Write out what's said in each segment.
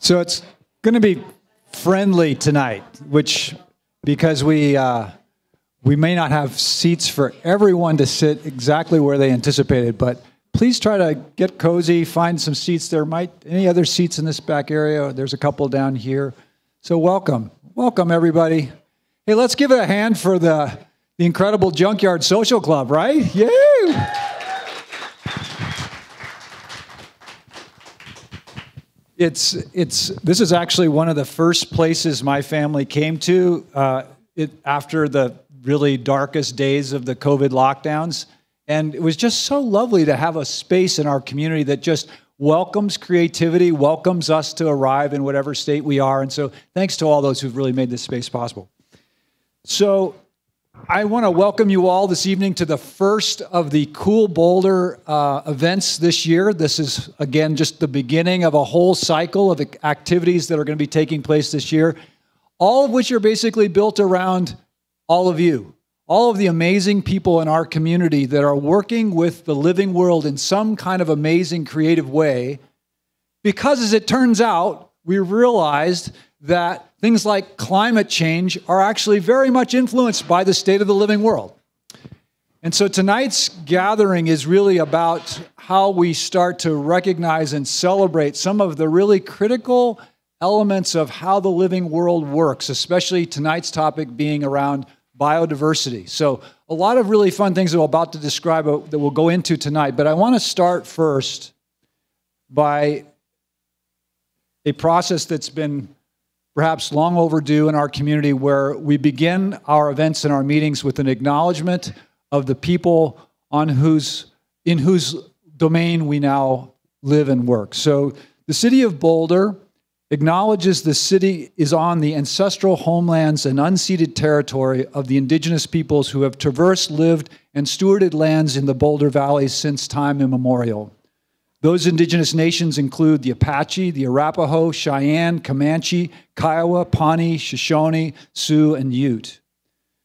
So it's going to be friendly tonight, because we may not have seats for everyone to sit exactly where they anticipated, but please try to get cozy, find some seats. Any other seats in this back area? There's a couple down here. So welcome everybody. Hey, let's give it a hand for the incredible Junkyard Social Club, right? Yay! This is actually one of the first places my family came to after the really darkest days of the COVID lockdowns. And it was just so lovely to have a space in our community that just welcomes creativity, welcomes us to arrive in whatever state we are. And so thanks to all those who've really made this space possible. So I want to welcome you all this evening to the first of the Cool Boulder events this year. This is, again, just the beginning of a whole cycle of activities that are going to be taking place this year, all of which are basically built around all of you, all of the amazing people in our community that are working with the living world in some kind of amazing, creative way. Because as it turns out, we realized that things like climate change are actually very much influenced by the state of the living world. And so tonight's gathering is really about how we start to recognize and celebrate some of the really critical elements of how the living world works, especially tonight's topic being around biodiversity. So a lot of really fun things that we're about to describe that we'll go into tonight. But I want to start first by a process that's been perhaps long overdue in our community, where we begin our events and our meetings with an acknowledgement of the people in whose domain we now live and work. So the city of Boulder acknowledges the city is on the ancestral homelands and unceded territory of the indigenous peoples who have traversed, lived, and stewarded lands in the Boulder Valley since time immemorial. Those indigenous nations include the Apache, the Arapaho, Cheyenne, Comanche, Kiowa, Pawnee, Shoshone, Sioux, and Ute.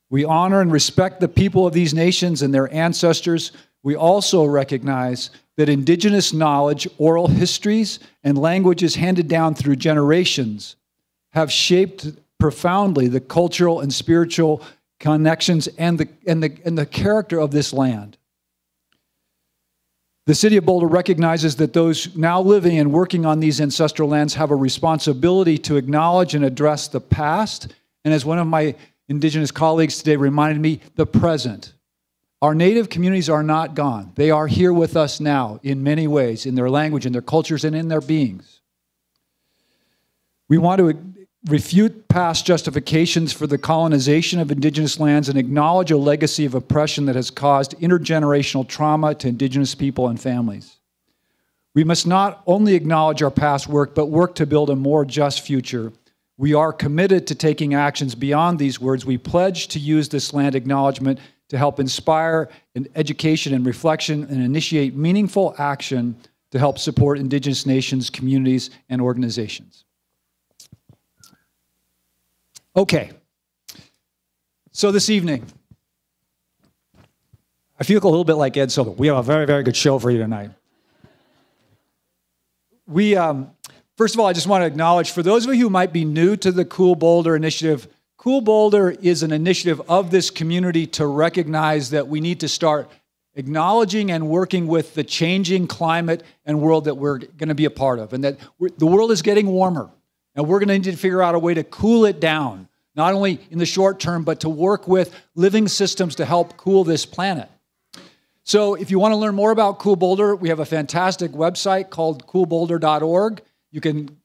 We honor and respect the people of these nations and their ancestors. We also recognize that indigenous knowledge, oral histories, and languages handed down through generations have shaped profoundly the cultural and spiritual connections and the character of this land. The city of Boulder recognizes that those now living and working on these ancestral lands have a responsibility to acknowledge and address the past, and as one of my indigenous colleagues today reminded me, the present. Our native communities are not gone. They are here with us now in many ways, in their language, in their cultures, and in their beings. We want to refute past justifications for the colonization of indigenous lands and acknowledge a legacy of oppression that has caused intergenerational trauma to indigenous people and families. We must not only acknowledge our past work, but work to build a more just future. We are committed to taking actions beyond these words. We pledge to use this land acknowledgement to help inspire education and reflection and initiate meaningful action to help support indigenous nations, communities, and organizations. Okay, so this evening, I feel a little bit like Ed Silver. We have a very, very good show for you tonight. First of all, I just want to acknowledge, for those of you who might be new to the Cool Boulder initiative, Cool Boulder is an initiative of this community to recognize that we need to start acknowledging and working with the changing climate and world that we're going to be a part of, and that the world is getting warmer. And we're going to need to figure out a way to cool it down, not only in the short term, but to work with living systems to help cool this planet. So if you want to learn more about Cool Boulder, we have a fantastic website called coolboulder.org.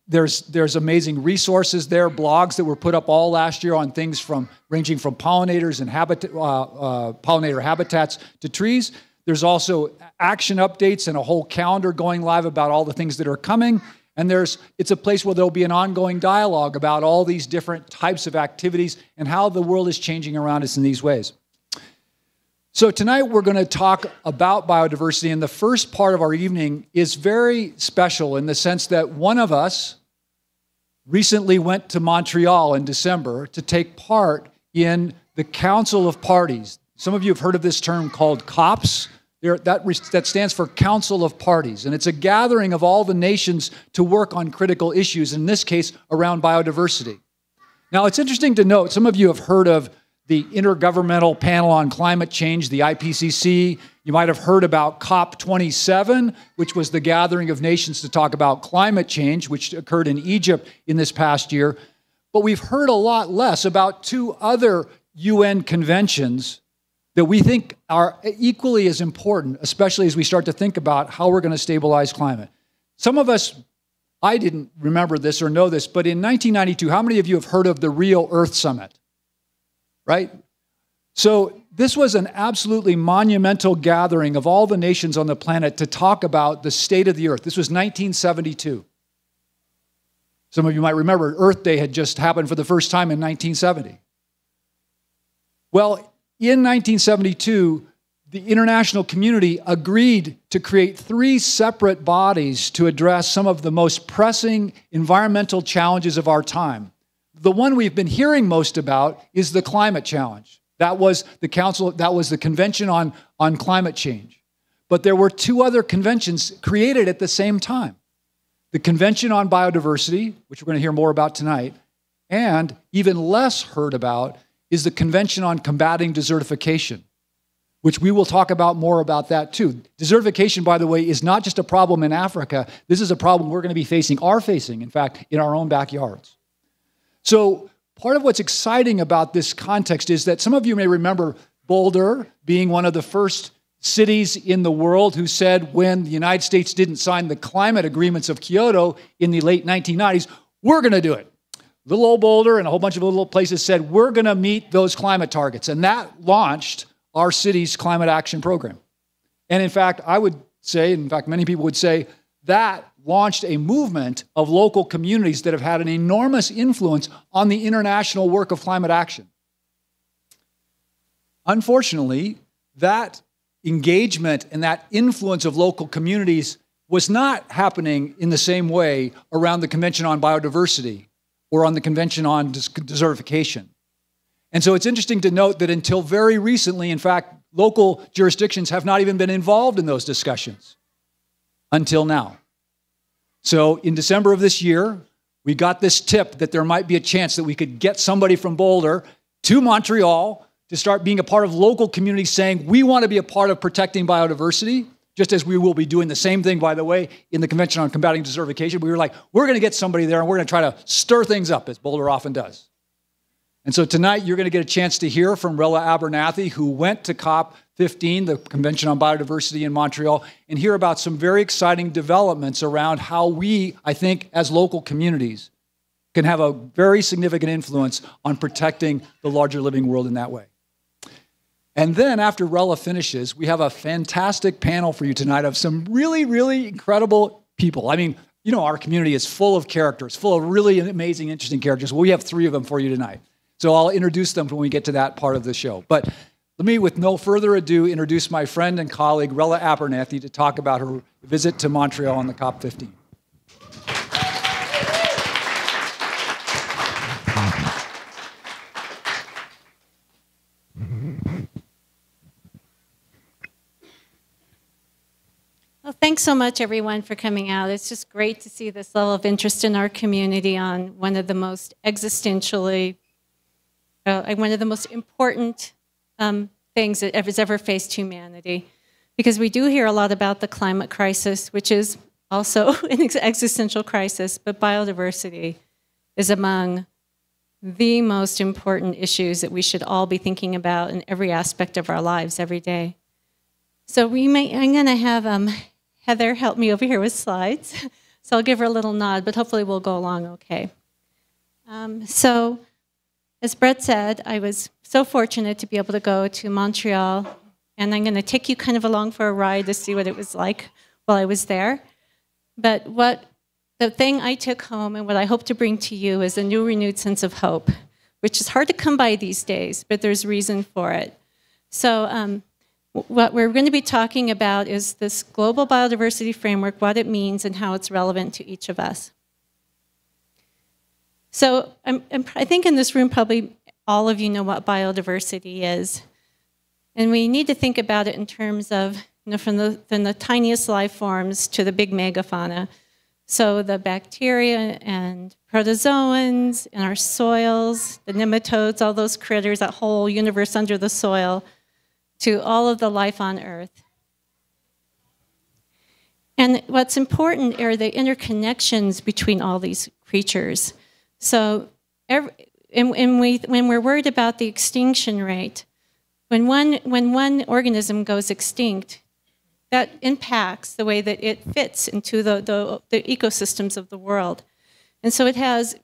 There's amazing resources there, blogs that were put up all last year on things ranging from pollinators and pollinator habitats to trees. There's also action updates and a whole calendar going live about all the things that are coming. And it's a place where there'll be an ongoing dialogue about all these different types of activities and how the world is changing around us in these ways. So tonight we're going to talk about biodiversity, and the first part of our evening is very special in the sense that one of us recently went to Montreal in December to take part in the Council of Parties. Some of you have heard of this term called COPs. That stands for Council of Parties, and it's a gathering of all the nations to work on critical issues, in this case, around biodiversity. Now, it's interesting to note, some of you have heard of the Intergovernmental Panel on Climate Change, the IPCC. You might have heard about COP27, which was the gathering of nations to talk about climate change, which occurred in Egypt in this past year. But we've heard a lot less about two other UN conventions that we think are equally as important, especially as we start to think about how we're going to stabilize climate. Some of us, I didn't remember this or know this, but in 1992, how many of you have heard of the Rio Earth Summit? Right? So this was an absolutely monumental gathering of all the nations on the planet to talk about the state of the Earth. This was 1972. Some of you might remember Earth Day had just happened for the first time in 1970. Well, in 1972, the international community agreed to create 3 separate bodies to address some of the most pressing environmental challenges of our time. The one we've been hearing most about is the climate challenge. That was the Convention on Climate Change. But there were 2 other conventions created at the same time. The Convention on Biodiversity, which we're going to hear more about tonight, and even less heard about is the Convention on Combating Desertification, which we will talk about more about that too. Desertification, by the way, is not just a problem in Africa. This is a problem we're going to be facing, in fact, in our own backyards. So part of what's exciting about this context is that some of you may remember Boulder being one of the first cities in the world who said when the United States didn't sign the climate agreements of Kyoto in the late 1990s, we're going to do it. Little old Boulder and a whole bunch of little places said, we're going to meet those climate targets. And that launched our city's climate action program. And in fact, I would say, in fact, many people would say, that launched a movement of local communities that have had an enormous influence on the international work of climate action. Unfortunately, that engagement and that influence of local communities was not happening in the same way around the Convention on Biodiversity or on the Convention on Desertification. And so it's interesting to note that until very recently, in fact, local jurisdictions have not even been involved in those discussions until now. So in December of this year, we got this tip that there might be a chance that we could get somebody from Boulder to Montreal to start being a part of local communities saying, we want to be a part of protecting biodiversity, just as we will be doing the same thing, by the way, in the Convention on Combating Desertification. We were like, we're going to get somebody there and we're going to try to stir things up, as Boulder often does. And so tonight, you're going to get a chance to hear from Rella Abernathy, who went to COP15, the Convention on Biodiversity in Montreal, and hear about some very exciting developments around how we, I think, as local communities, can have a very significant influence on protecting the larger living world in that way. And then after Rella finishes, we have a fantastic panel for you tonight of some really, really incredible people. I mean, you know, our community is full of characters, full of really amazing, interesting characters. Well, we have 3 of them for you tonight. So I'll introduce them when we get to that part of the show. But let me, with no further ado, introduce my friend and colleague, Rella Abernathy, to talk about her visit to Montreal on the COP15. Well, thanks so much, everyone, for coming out. It's just great to see this level of interest in our community on one of the most one of the most important things that has ever faced humanity. Because we do hear a lot about the climate crisis, which is also an existential crisis, but biodiversity is among the most important issues that we should all be thinking about in every aspect of our lives every day. So I'm going to have Heather help me over here with slides. So I'll give her a little nod, but hopefully we'll go along okay. So as Brett said, I was so fortunate to be able to go to Montreal, and I'm going to take you kind of along for a ride to see what it was like while I was there. But the thing I took home and what I hope to bring to you is a new renewed sense of hope, which is hard to come by these days, but there's reason for it. So what we're going to be talking about is this global biodiversity framework, what it means and how it's relevant to each of us. So I think in this room, probably all of you know what biodiversity is. And we need to think about it in terms of from the tiniest life forms to the big megafauna. So the bacteria and protozoans in our soils, the nematodes, all those critters, that whole universe under the soil, to all of the life on Earth. And what's important are the interconnections between all these creatures. So when we're worried about the extinction rate, when one organism goes extinct, that impacts the way that it fits into the ecosystems of the world. And so it has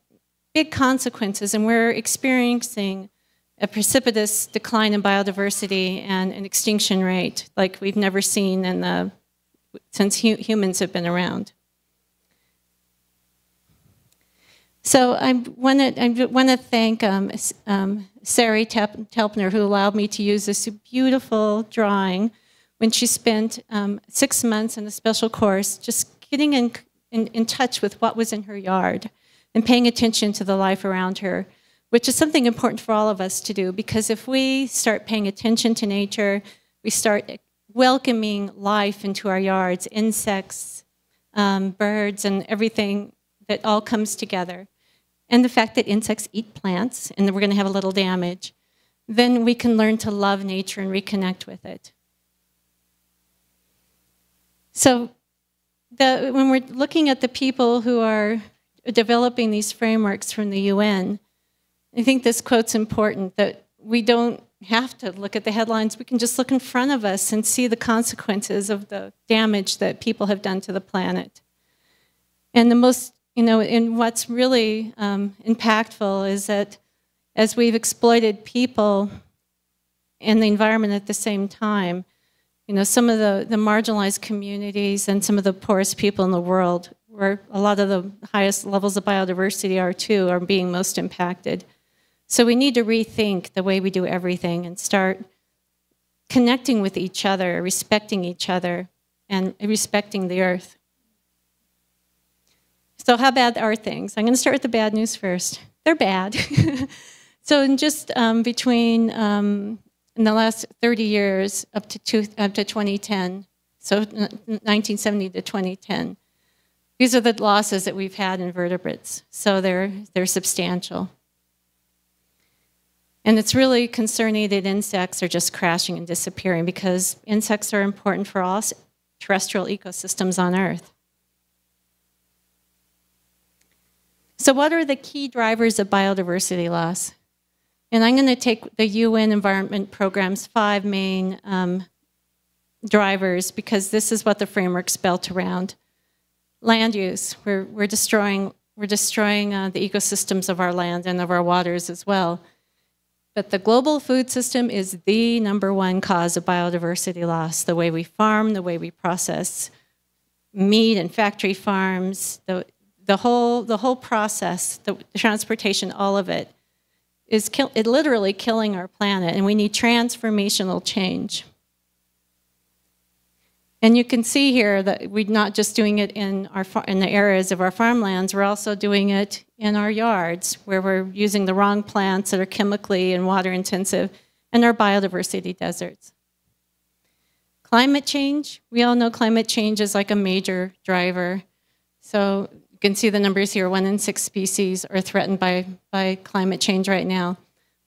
big consequences, and we're experiencing a precipitous decline in biodiversity and an extinction rate like we've never seen since humans have been around. So I want to thank Sari Telpner, who allowed me to use this beautiful drawing when she spent 6 months in a special course just getting in touch with what was in her yard and paying attention to the life around her, which is something important for all of us to do, because if we start paying attention to nature, we start welcoming life into our yards, insects, birds, and everything that all comes together. And the fact that insects eat plants, and that we're going to have a little damage, then we can learn to love nature and reconnect with it. So when we're looking at the people who are developing these frameworks from the UN, I think this quote's important, that we don't have to look at the headlines. We can just look in front of us and see the consequences of the damage that people have done to the planet. And the most, and what's really impactful is that as we've exploited people and the environment at the same time, some of the marginalized communities and some of the poorest people in the world, where a lot of the highest levels of biodiversity are too, are being most impacted. So we need to rethink the way we do everything and start connecting with each other, respecting each other, and respecting the earth. So how bad are things? I'm going to start with the bad news first. They're bad. So in just in the last 30 years, up to 2010, so 1970 to 2010, these are the losses that we've had in vertebrates. So they're substantial. And it's really concerning that insects are just crashing and disappearing, because insects are important for all terrestrial ecosystems on Earth. So what are the key drivers of biodiversity loss? And I'm going to take the UN Environment Program's 5 main drivers, because this is what the framework's built around. Land use. We're destroying the ecosystems of our land and of our waters as well. But the global food system is the #1 cause of biodiversity loss. The way we farm, the way we process meat and factory farms, the whole process, the transportation, all of it, is literally killing our planet, and we need transformational change. And you can see here that we're not just doing it in the areas of our farmlands, we're also doing it in our yards, where we're using the wrong plants that are chemically and water intensive, and our biodiversity deserts. Climate change, we all know climate change is like a major driver. So you can see the numbers here, 1 in 6 species are threatened by climate change right now.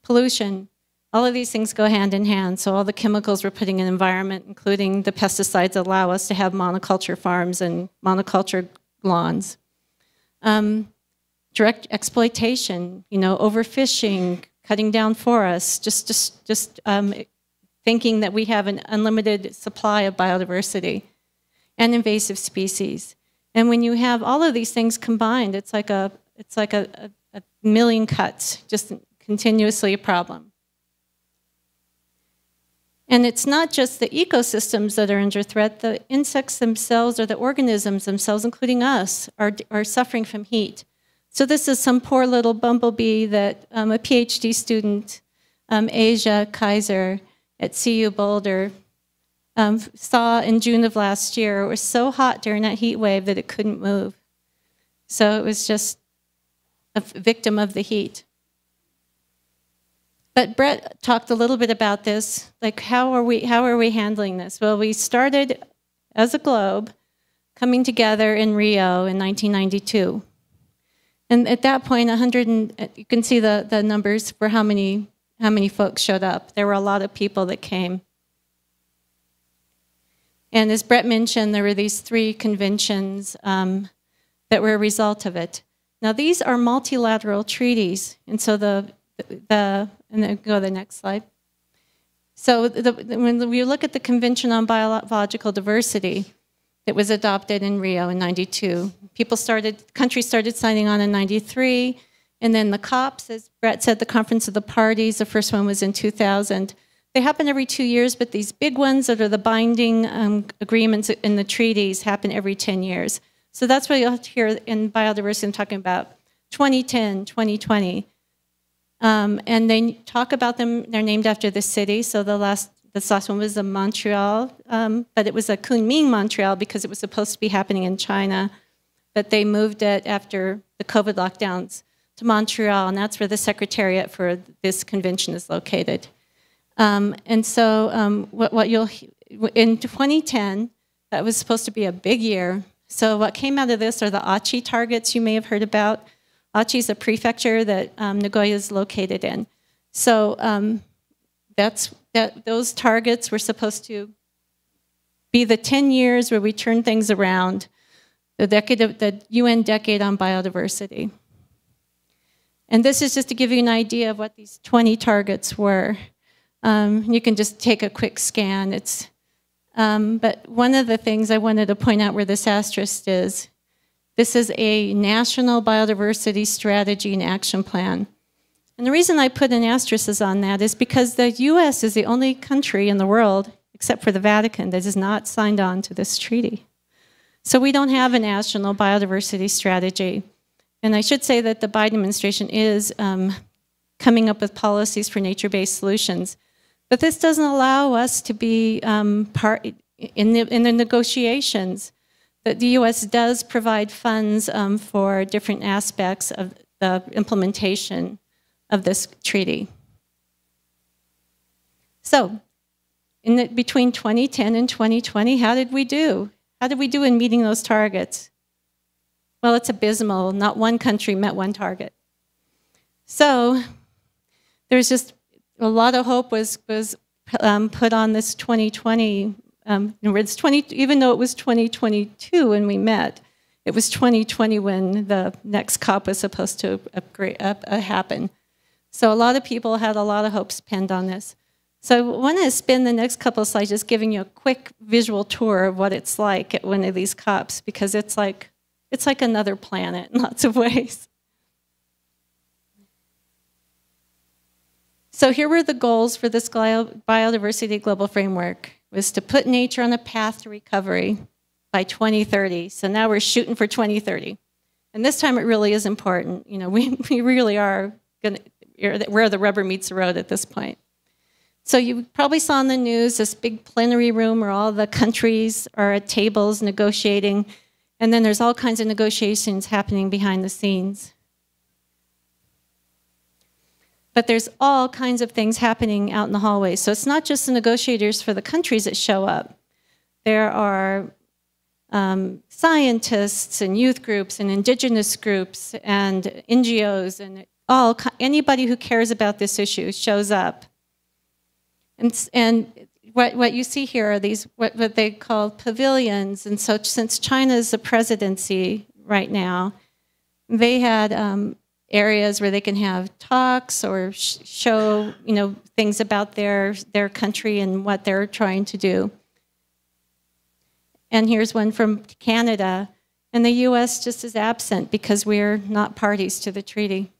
Pollution. All of these things go hand in hand. So all the chemicals we're putting in the environment, including the pesticides, allow us to have monoculture farms and monoculture lawns. Direct exploitation, overfishing, cutting down forests, just thinking that we have an unlimited supply of biodiversity, and invasive species. And when you have all of these things combined, it's like a million cuts, just continuously a problem. And it's not just the ecosystems that are under threat. The insects themselves, or the organisms themselves, including us, are suffering from heat. So this is some poor little bumblebee that a PhD student, Asia Kaiser at CU Boulder, saw in June of last year. It was so hot during that heat wave that it couldn't move. So it was just a victim of the heat. But Brett talked a little bit about this, like how are we handling this? Well, we started as a globe coming together in Rio in 1992. And at that point, you can see the numbers for how many folks showed up. There were a lot of people that came. And as Brett mentioned, there were these 3 conventions that were a result of it. Now, these are multilateral treaties. And so and then go to the next slide. So when we look at the Convention on Biological Diversity that was adopted in Rio in 92, countries started signing on in 93, and then the COPs, as Brett said, the Conference of the Parties, the first one was in 2000. They happen every 2 years, but these big ones that are the binding agreements in the treaties happen every 10 years. So that's what you'll hear in biodiversity, I'm talking about 2010, 2020. And they talk about them, they're named after the city. So this last one was the Montreal, but it was a Kunming, Montreal, because it was supposed to be happening in China. But they moved it after the COVID lockdowns to Montreal, and that's where the secretariat for this convention is located. And so in 2010, that was supposed to be a big year. So what came out of this are the Aichi targets you may have heard about. Aichi is a prefecture that Nagoya is located in. So those targets were supposed to be the 10 years where we turn things around, the UN Decade on Biodiversity. And this is just to give you an idea of what these 20 targets were. You can just take a quick scan. But one of the things I wanted to point out where this asterisk is, this is a national biodiversity strategy and action plan. And the reason I put an asterisk on that is because the US is the only country in the world, except for the Vatican, that is not signed on to this treaty. So we don't have a national biodiversity strategy. And I should say that the Biden administration is coming up with policies for nature-based solutions. But this doesn't allow us to be part in the negotiations. That the U.S. does provide funds for different aspects of the implementation of this treaty. So, between 2010 and 2020, how did we do? How did we do in meeting those targets? Well, it's abysmal. Not one country met one target. So, there's just a lot of hope was put on this 2020. Even though it was 2022 when we met, it was 2020 when the next COP was supposed to happen. So a lot of people had a lot of hopes pinned on this. So I want to spend the next couple of slides just giving you a quick visual tour of what it's like at one of these COPs, because it's like another planet in lots of ways. So here were the goals for this biodiversity global framework, was to put nature on a path to recovery by 2030. So now we're shooting for 2030. And this time it really is important. You know, we really are where the rubber meets the road at this point. So you probably saw in the news this big plenary room where all the countries are at tables negotiating, and then there's all kinds of negotiations happening behind the scenes. But there's all kinds of things happening out in the hallways. So it's not just the negotiators for the countries that show up. There are scientists and youth groups and indigenous groups and NGOs and anybody who cares about this issue shows up. And what you see here are these what they call pavilions. And so since China is the presidency right now, they had areas where they can have talks or show things about their country and what they're trying to do. And here's one from Canada, and the U.S. just is absent because we're not parties to the treaty.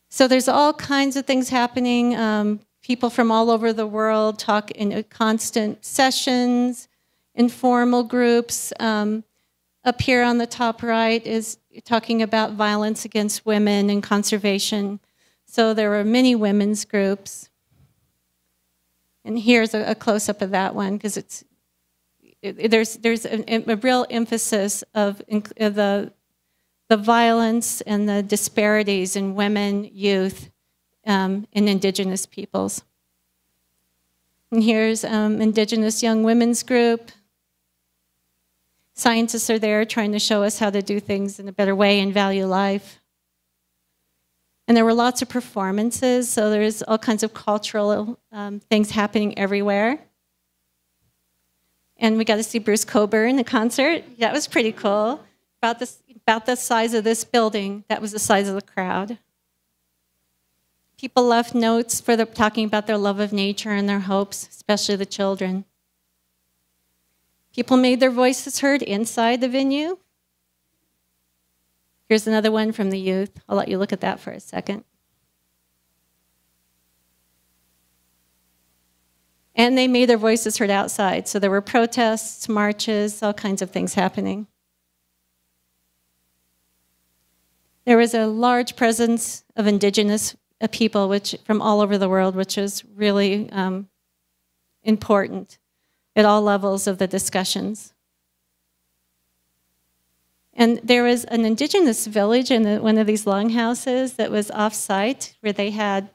So there's all kinds of things happening. People from all over the world talk in constant sessions, informal groups. Up here on the top right is talking about violence against women and conservation. So there were many women's groups. And here's a close-up of that one, because there's a real emphasis of the violence and the disparities in women, youth, in indigenous peoples. And here's indigenous young women's group. Scientists are there trying to show us how to do things in a better way and value life. And there were lots of performances, so there's all kinds of cultural things happening everywhere. And we got to see Bruce Coburn in a concert. That was pretty cool. About the size of this building, that was the size of the crowd. People left notes talking about their love of nature and their hopes, especially the children. People made their voices heard inside the venue. Here's another one from the youth. I'll let you look at that for a second. And they made their voices heard outside. So there were protests, marches, all kinds of things happening. There was a large presence of indigenous people from all over the world, which is really important at all levels of the discussions. And there was an indigenous village in one of these longhouses that was off-site, where they had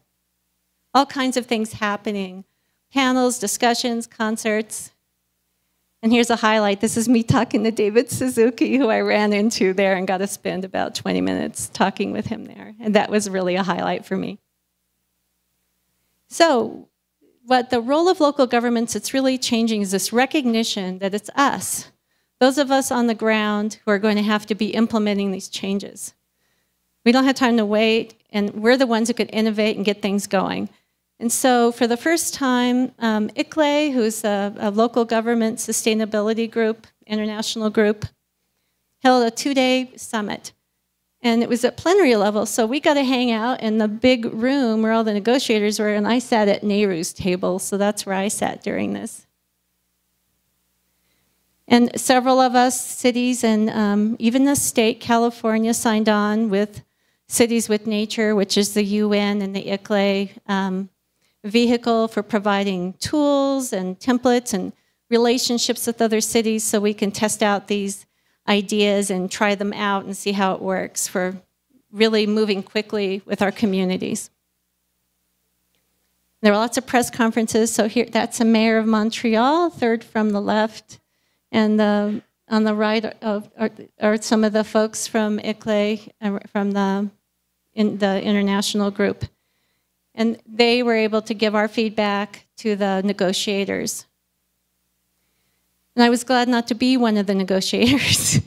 all kinds of things happening. Panels, discussions, concerts. And here's a highlight. This is me talking to David Suzuki, who I ran into there and got to spend about 20 minutes talking with him there. And that was really a highlight for me. So what the role of local governments, it's really changing, is this recognition that it's us, those of us on the ground, who are going to have to be implementing these changes. We don't have time to wait, and we're the ones who could innovate and get things going. And so for the first time, ICLEI, who's a local government sustainability group, international group, held a 2-day summit. And it was at plenary level, so we got to hang out in the big room where all the negotiators were, and I sat at Nehru's table, so that's where I sat during this. And several of us, cities, and even the state, California, signed on with Cities with Nature, which is the UN and the ICLEI vehicle for providing tools and templates and relationships with other cities so we can test out these ideas and try them out and see how it works for really moving quickly with our communities. There were lots of press conferences. So here, that's a mayor of Montreal, third from the left. And on the right are some of the folks from ICLEI, from the international group. And they were able to give our feedback to the negotiators. And I was glad not to be one of the negotiators.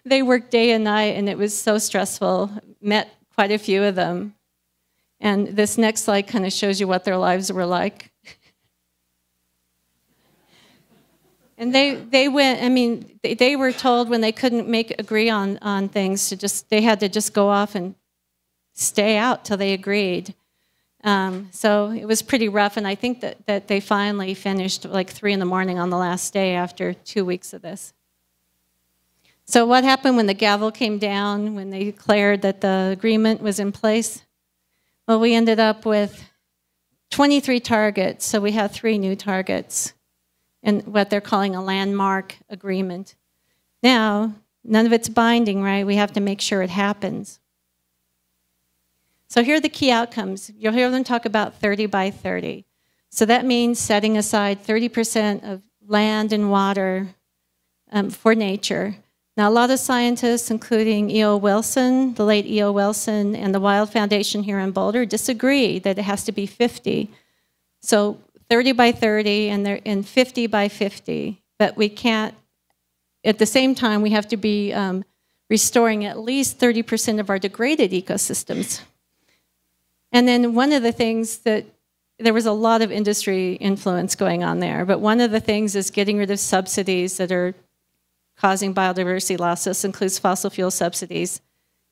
They worked day and night, and it was so stressful. Met quite a few of them. And this next slide kind of shows you what their lives were like. And they went, I mean, they were told when they couldn't agree on things, they had to just go off and stay out till they agreed. So it was pretty rough, and I think that they finally finished like 3 in the morning on the last day after 2 weeks of this. So what happened when the gavel came down, when they declared that the agreement was in place? Well, we ended up with 23 targets, so we have 3 new targets in what they're calling a landmark agreement. Now, none of it's binding, right? We have to make sure it happens. So here are the key outcomes. You'll hear them talk about 30 by 30. So that means setting aside 30% of land and water for nature. Now, a lot of scientists, including E.O. Wilson, the late E.O. Wilson, and the Wild Foundation here in Boulder, disagree that it has to be 50. So 30 by 30 and 50 by 50. But we can't, at the same time, we have to be restoring at least 30% of our degraded ecosystems. And then one of the things that, there was a lot of industry influence going on there, but one of the things is getting rid of subsidies that are causing biodiversity loss. This includes fossil fuel subsidies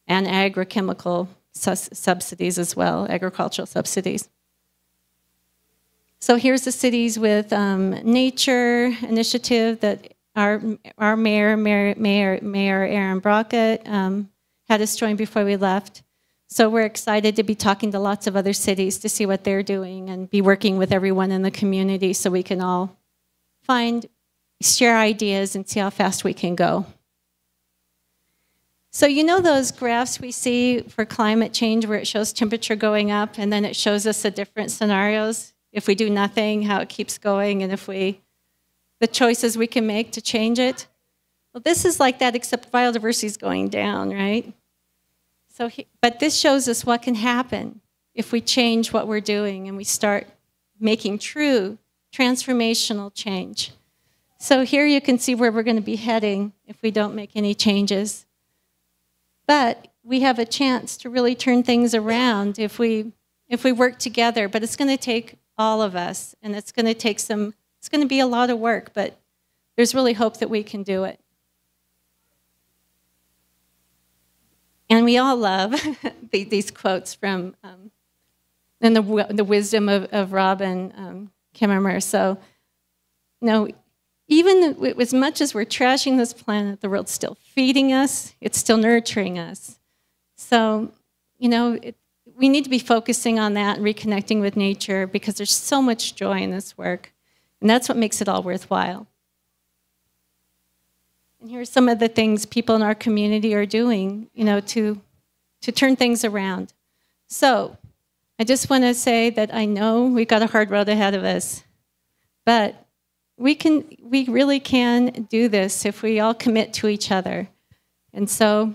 and agrochemical subsidies as well, agricultural subsidies. So here's the Cities with Nature initiative that our mayor Aaron Brockett had us join before we left. So we're excited to be talking to lots of other cities to see what they're doing and be working with everyone in the community so we can all share ideas and see how fast we can go. So you know those graphs we see for climate change where it shows temperature going up and then it shows us the different scenarios? If we do nothing, how it keeps going, and the choices we can make to change it? Well, this is like that, except biodiversity is going down, right? So, but this shows us what can happen if we change what we're doing and we start making true transformational change. So here you can see where we're going to be heading if we don't make any changes. But we have a chance to really turn things around if we work together. But it's going to take all of us, and it's going to be a lot of work, but there's really hope that we can do it. And we all love these quotes from and the wisdom of Robin Kimmerer. So, even as much as we're trashing this planet, the world's still feeding us. It's still nurturing us. So, we need to be focusing on that and reconnecting with nature because there's so much joy in this work. And that's what makes it all worthwhile. And here's some of the things people in our community are doing, to turn things around. So I just want to say that I know we've got a hard road ahead of us, but we really can do this if we all commit to each other. And so,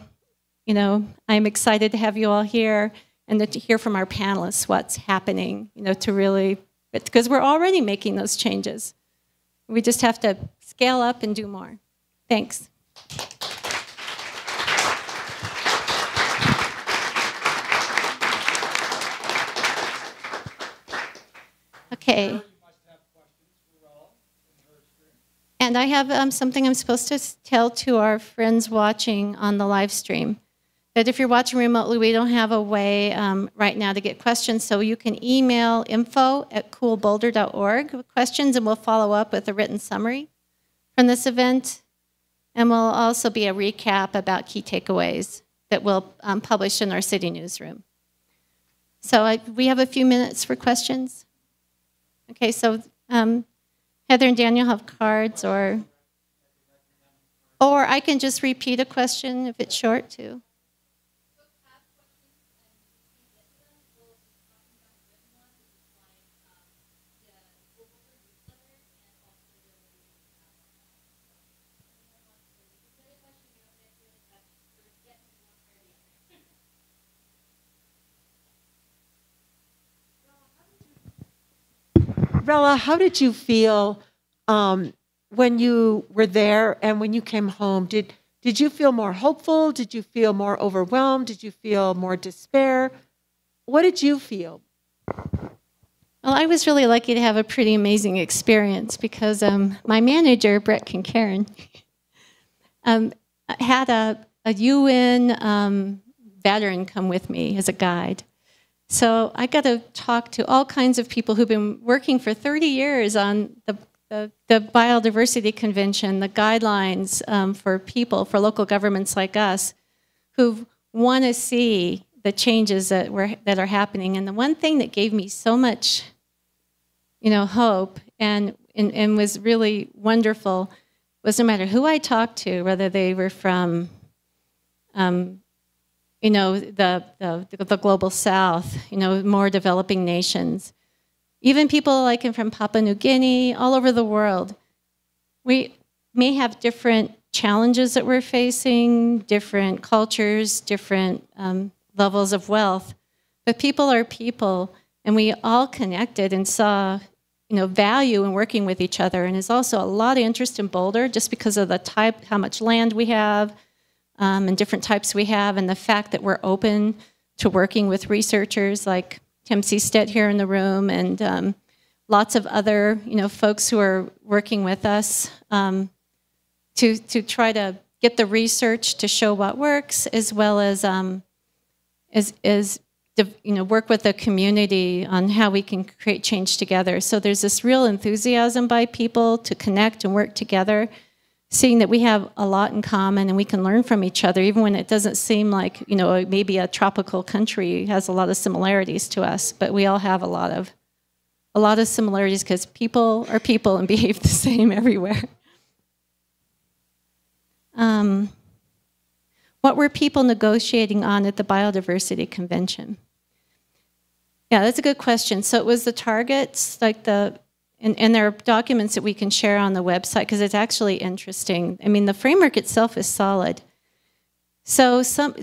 I'm excited to have you all here and to hear from our panelists what's happening, because we're already making those changes. We just have to scale up and do more. Thanks. Okay. And I have something I'm supposed to tell to our friends watching on the live stream. That if you're watching remotely, we don't have a way right now to get questions, so you can email info@coolboulder.org with questions, and we'll follow up with a written summary from this event. And we'll also be a recap about key takeaways that we'll publish in our city newsroom. So we have a few minutes for questions. Okay, so Heather and Daniel have cards, or I can just repeat a question if it's short too. Rella, how did you feel when you were there and when you came home? Did you feel more hopeful? Did you feel more overwhelmed? Did you feel more despair? What did you feel? Well, I was really lucky to have a pretty amazing experience because my manager, Brett Kincairn, had a UN veteran come with me as a guide. So I got to talk to all kinds of people who've been working for 30 years on the Biodiversity Convention, the guidelines for local governments like us, who want to see the changes that are happening. And the one thing that gave me so much, hope and was really wonderful was no matter who I talked to, whether they were from the global south, more developing nations. Even people like from Papua New Guinea, all over the world. We may have different challenges that we're facing, different cultures, different levels of wealth, but people are people, and we all connected and saw, value in working with each other. And there's also a lot of interest in Boulder just because of how much land we have, and different types we have, and the fact that we're open to working with researchers like Tim Seastead here in the room, and lots of other folks who are working with us to try to get the research to show what works, as well as work with the community on how we can create change together. So there's this real enthusiasm by people to connect and work together, seeing that we have a lot in common and we can learn from each other, even when it doesn't seem like, maybe a tropical country has a lot of similarities to us, but we all have a lot of similarities because people are people and behave the same everywhere. what were people negotiating on at the Biodiversity Convention? Yeah, that's a good question. So it was the targets, like and there are documents that we can share on the website because it's actually interesting. I mean, the framework itself is solid. So some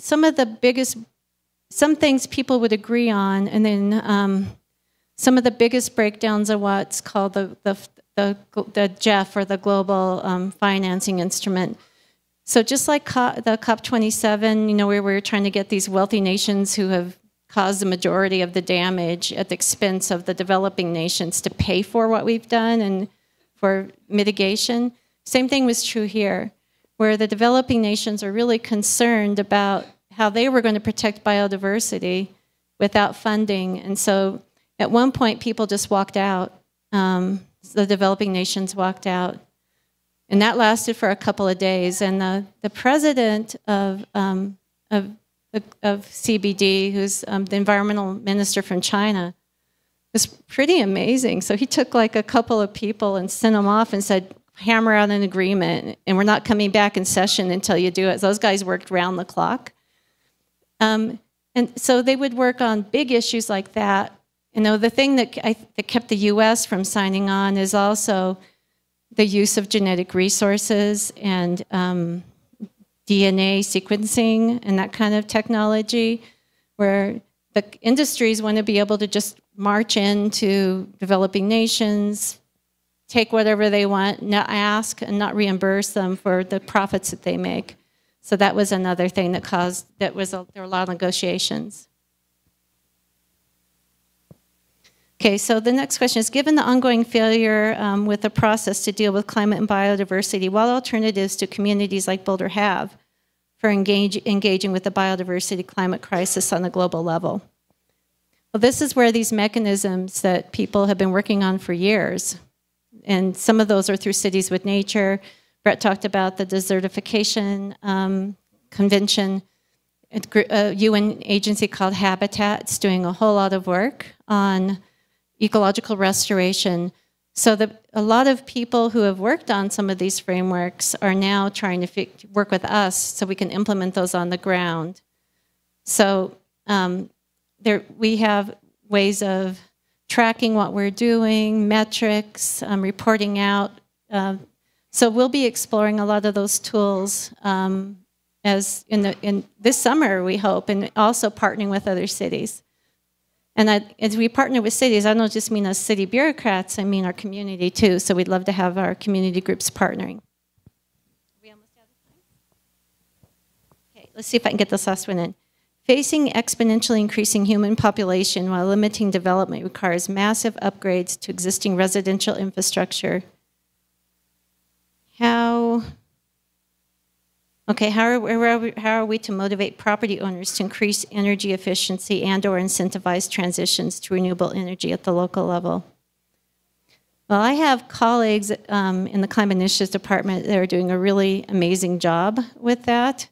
things people would agree on, and then some of the biggest breakdowns are what's called the GEF, or the Global Financing Instrument. So just like the COP27, you know, where we were trying to get these wealthy nations who have caused the majority of the damage at the expense of the developing nations to pay for what we've done and for mitigation. Same thing was true here, where the developing nations are really concerned about how they were going to protect biodiversity without funding. And so at one point, people just walked out. The developing nations walked out. And that lasted for a couple of days. And the president of CBD, who's the environmental minister from China, was pretty amazing. So he took like a couple of people and sent them off and said, hammer out an agreement, and we're not coming back in session until you do it. So those guys worked round the clock. And so they would work on big issues like that. You know, the thing that kept the U.S. from signing on is also the use of genetic resources and DNA sequencing and that kind of technology, where the industries want to be able to just march into developing nations, take whatever they want, not ask and not reimburse them for the profits that they make. So that was another thing that caused, there were a lot of negotiations. Okay, so the next question is, given the ongoing failure with the process to deal with climate and biodiversity, what alternatives do communities like Boulder have for engaging with the biodiversity climate crisis on a global level? Well, this is where these mechanisms that people have been working on for years, and some of those are through Cities with Nature. Brett talked about the desertification convention. A UN agency called Habitat is doing a whole lot of work on ecological restoration. So a lot of people who have worked on some of these frameworks are now trying to work with us so we can implement those on the ground. So we have ways of tracking what we're doing, metrics, reporting out. So we'll be exploring a lot of those tools as in this summer, we hope, and also partnering with other cities. And as we partner with cities, I don't just mean us city bureaucrats, I mean our community too. So we'd love to have our community groups partnering. Are we almost out of time? Okay, let's see if I can get this last one in. Facing exponentially increasing human population while limiting development requires massive upgrades to existing residential infrastructure. How are we to motivate property owners to increase energy efficiency and/or incentivize transitions to renewable energy at the local level? Well, I have colleagues in the Climate Initiatives Department that are doing a really amazing job with that.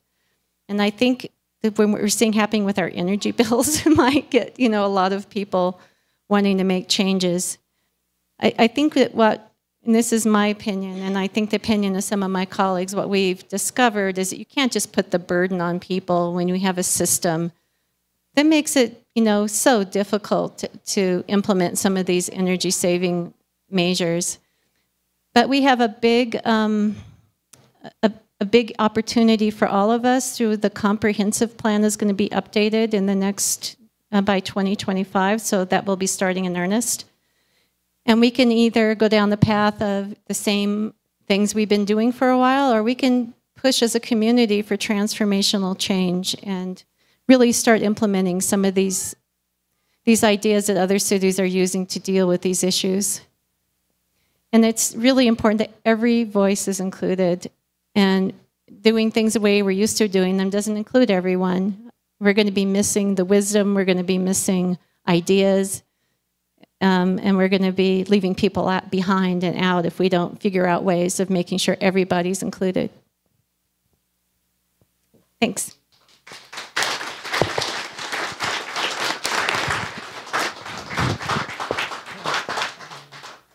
And I think that when we're seeing happening with our energy bills, it might get, a lot of people wanting to make changes. I think that and this is my opinion, and I think the opinion of some of my colleagues, what we've discovered is that you can't just put the burden on people when we have a system that makes it, so difficult to implement some of these energy-saving measures. But we have a big opportunity for all of us through the comprehensive plan is going to be updated in the next, by 2025, so that will be starting in earnest. And we can either go down the path of the same things we've been doing for a while, or we can push as a community for transformational change and really start implementing some of these ideas that other cities are using to deal with these issues. And it's really important that every voice is included, and doing things the way we're used to doing them doesn't include everyone. We're going to be missing the wisdom, we're going to be missing ideas, and we're going to be leaving people behind and out if we don't figure out ways of making sure everybody's included. Thanks.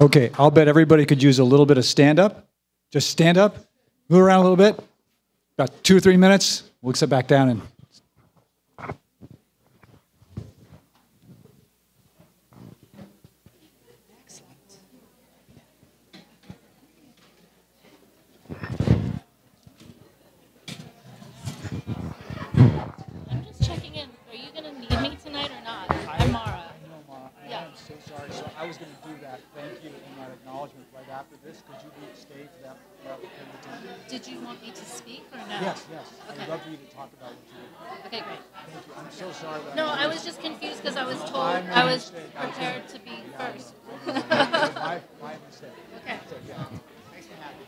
Okay, I'll bet everybody could use a little bit of stand-up. Just stand up, move around a little bit. About 2 or 3 minutes. We'll sit back down and. I'm just checking in. Are you going to need me tonight or not? I'm Mara. No, Mara, I Yeah. am so sorry. So I was going to do that. Thank you in my acknowledgement right after this. Could you stay for that period of time? Did you want me to speak or no? Yes, yes. Okay. I'd love for you to talk about what you do. Okay, great. Thank you. I'm so sorry. No, I was just confused because I was told My I was mistake. prepared to be first. my mistake. Okay. So, yeah. Thanks for having me.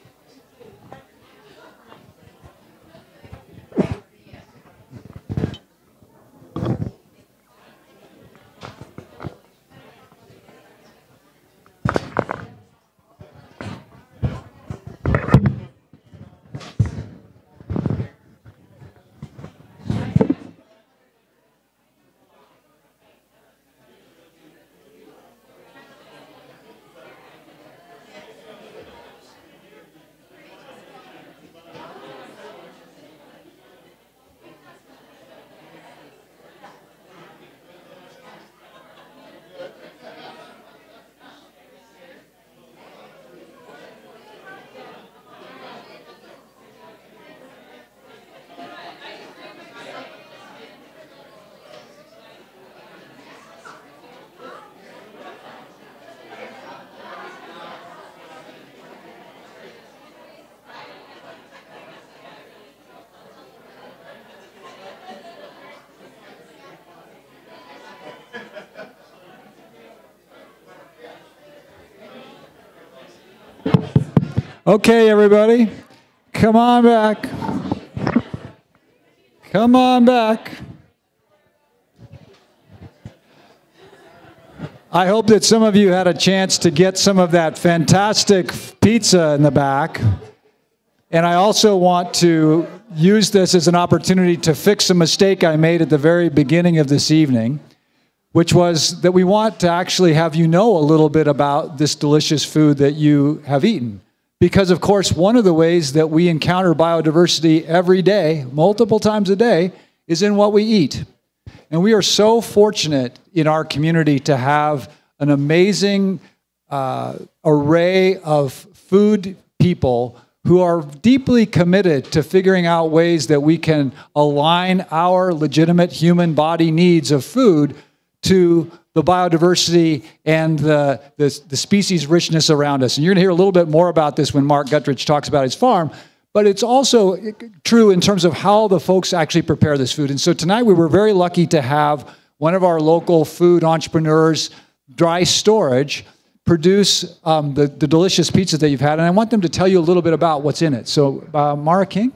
Okay, everybody, come on back. Come on back. I hope that some of you had a chance to get some of that fantastic pizza in the back. And I also want to use this as an opportunity to fix a mistake I made at the very beginning of this evening, which was that we want to actually have you know a little bit about this delicious food that you have eaten. Because, of course, one of the ways that we encounter biodiversity every day, multiple times a day, is in what we eat. And we are so fortunate in our community to have an amazing array of food people who are deeply committed to figuring out ways that we can align our legitimate human body needs of food to the biodiversity and the species richness around us. And you're going to hear a little bit more about this when Mark Guttridge talks about his farm, but it's also true in terms of how the folks actually prepare this food. And so tonight we were very lucky to have one of our local food entrepreneurs, Dry Storage, produce the delicious pizza that you've had. And I want them to tell you a little bit about what's in it. So Mara King?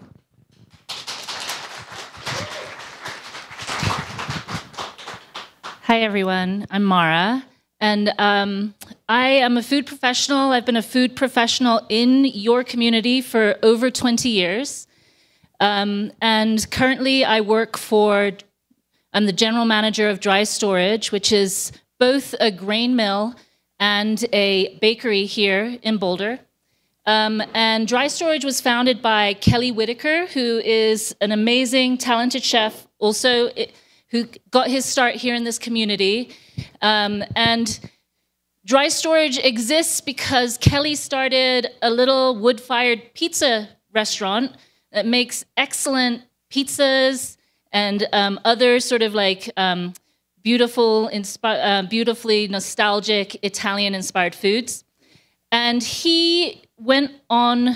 Hi, everyone. I'm Mara, and I am a food professional. I've been a food professional in your community for over 20 years. And currently I work I'm the general manager of Dry Storage, which is both a grain mill and a bakery here in Boulder. And Dry Storage was founded by Kelly Whitaker, who is an amazing, talented chef, also who got his start here in this community. And Dry Storage exists because Kelly started a little wood-fired pizza restaurant that makes excellent pizzas and other sort of like beautifully nostalgic Italian-inspired foods. And he went on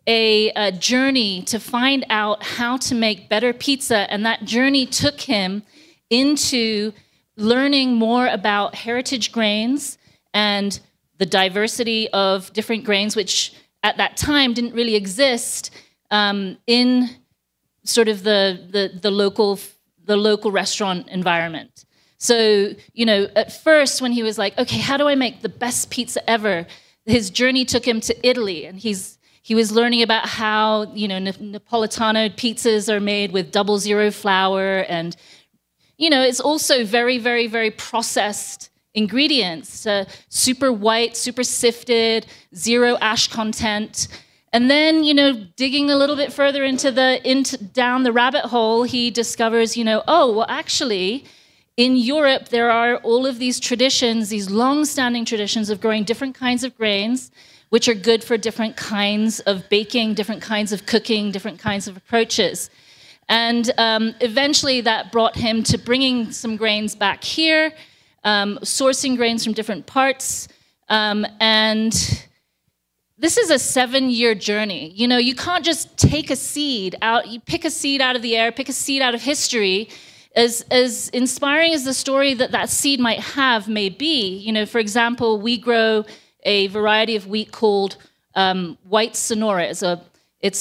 a journey to find out how to make better pizza, and that journey took him into learning more about heritage grains and the diversity of different grains, which at that time didn't really exist in sort of the local restaurant environment. So, you know, at first when he was like, okay, how do I make the best pizza ever? His journey took him to Italy, and he was learning about how, you know, Napolitano pizzas are made with 00 flour, and you know, it's also very, very, very processed ingredients, super white, super sifted, zero ash content. And then, digging a little bit further down the rabbit hole, he discovers, oh, well, actually, in Europe, there are all of these traditions, these long-standing traditions of growing different kinds of grains, which are good for different kinds of baking, different kinds of cooking, different kinds of approaches. And eventually that brought him to bringing some grains back here, sourcing grains from different parts. And this is a 7-year journey. You can't just take a seed out, you pick a seed out of the air, pick a seed out of history. As inspiring as the story that seed may be, for example, we grow a variety of wheat called white Sonora. It's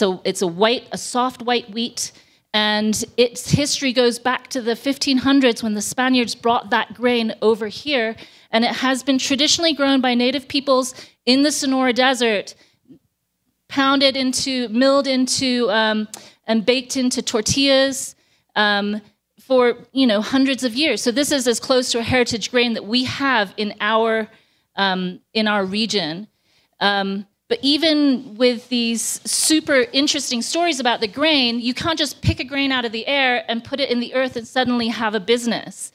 a soft white wheat, and its history goes back to the 1500s when the Spaniards brought that grain over here, and it has been traditionally grown by native peoples in the Sonora Desert, milled into, and baked into tortillas. For hundreds of years. So this is as close to a heritage grain that we have in our region. But even with these super interesting stories about the grain, you can't just pick a grain out of the air and put it in the earth and suddenly have a business.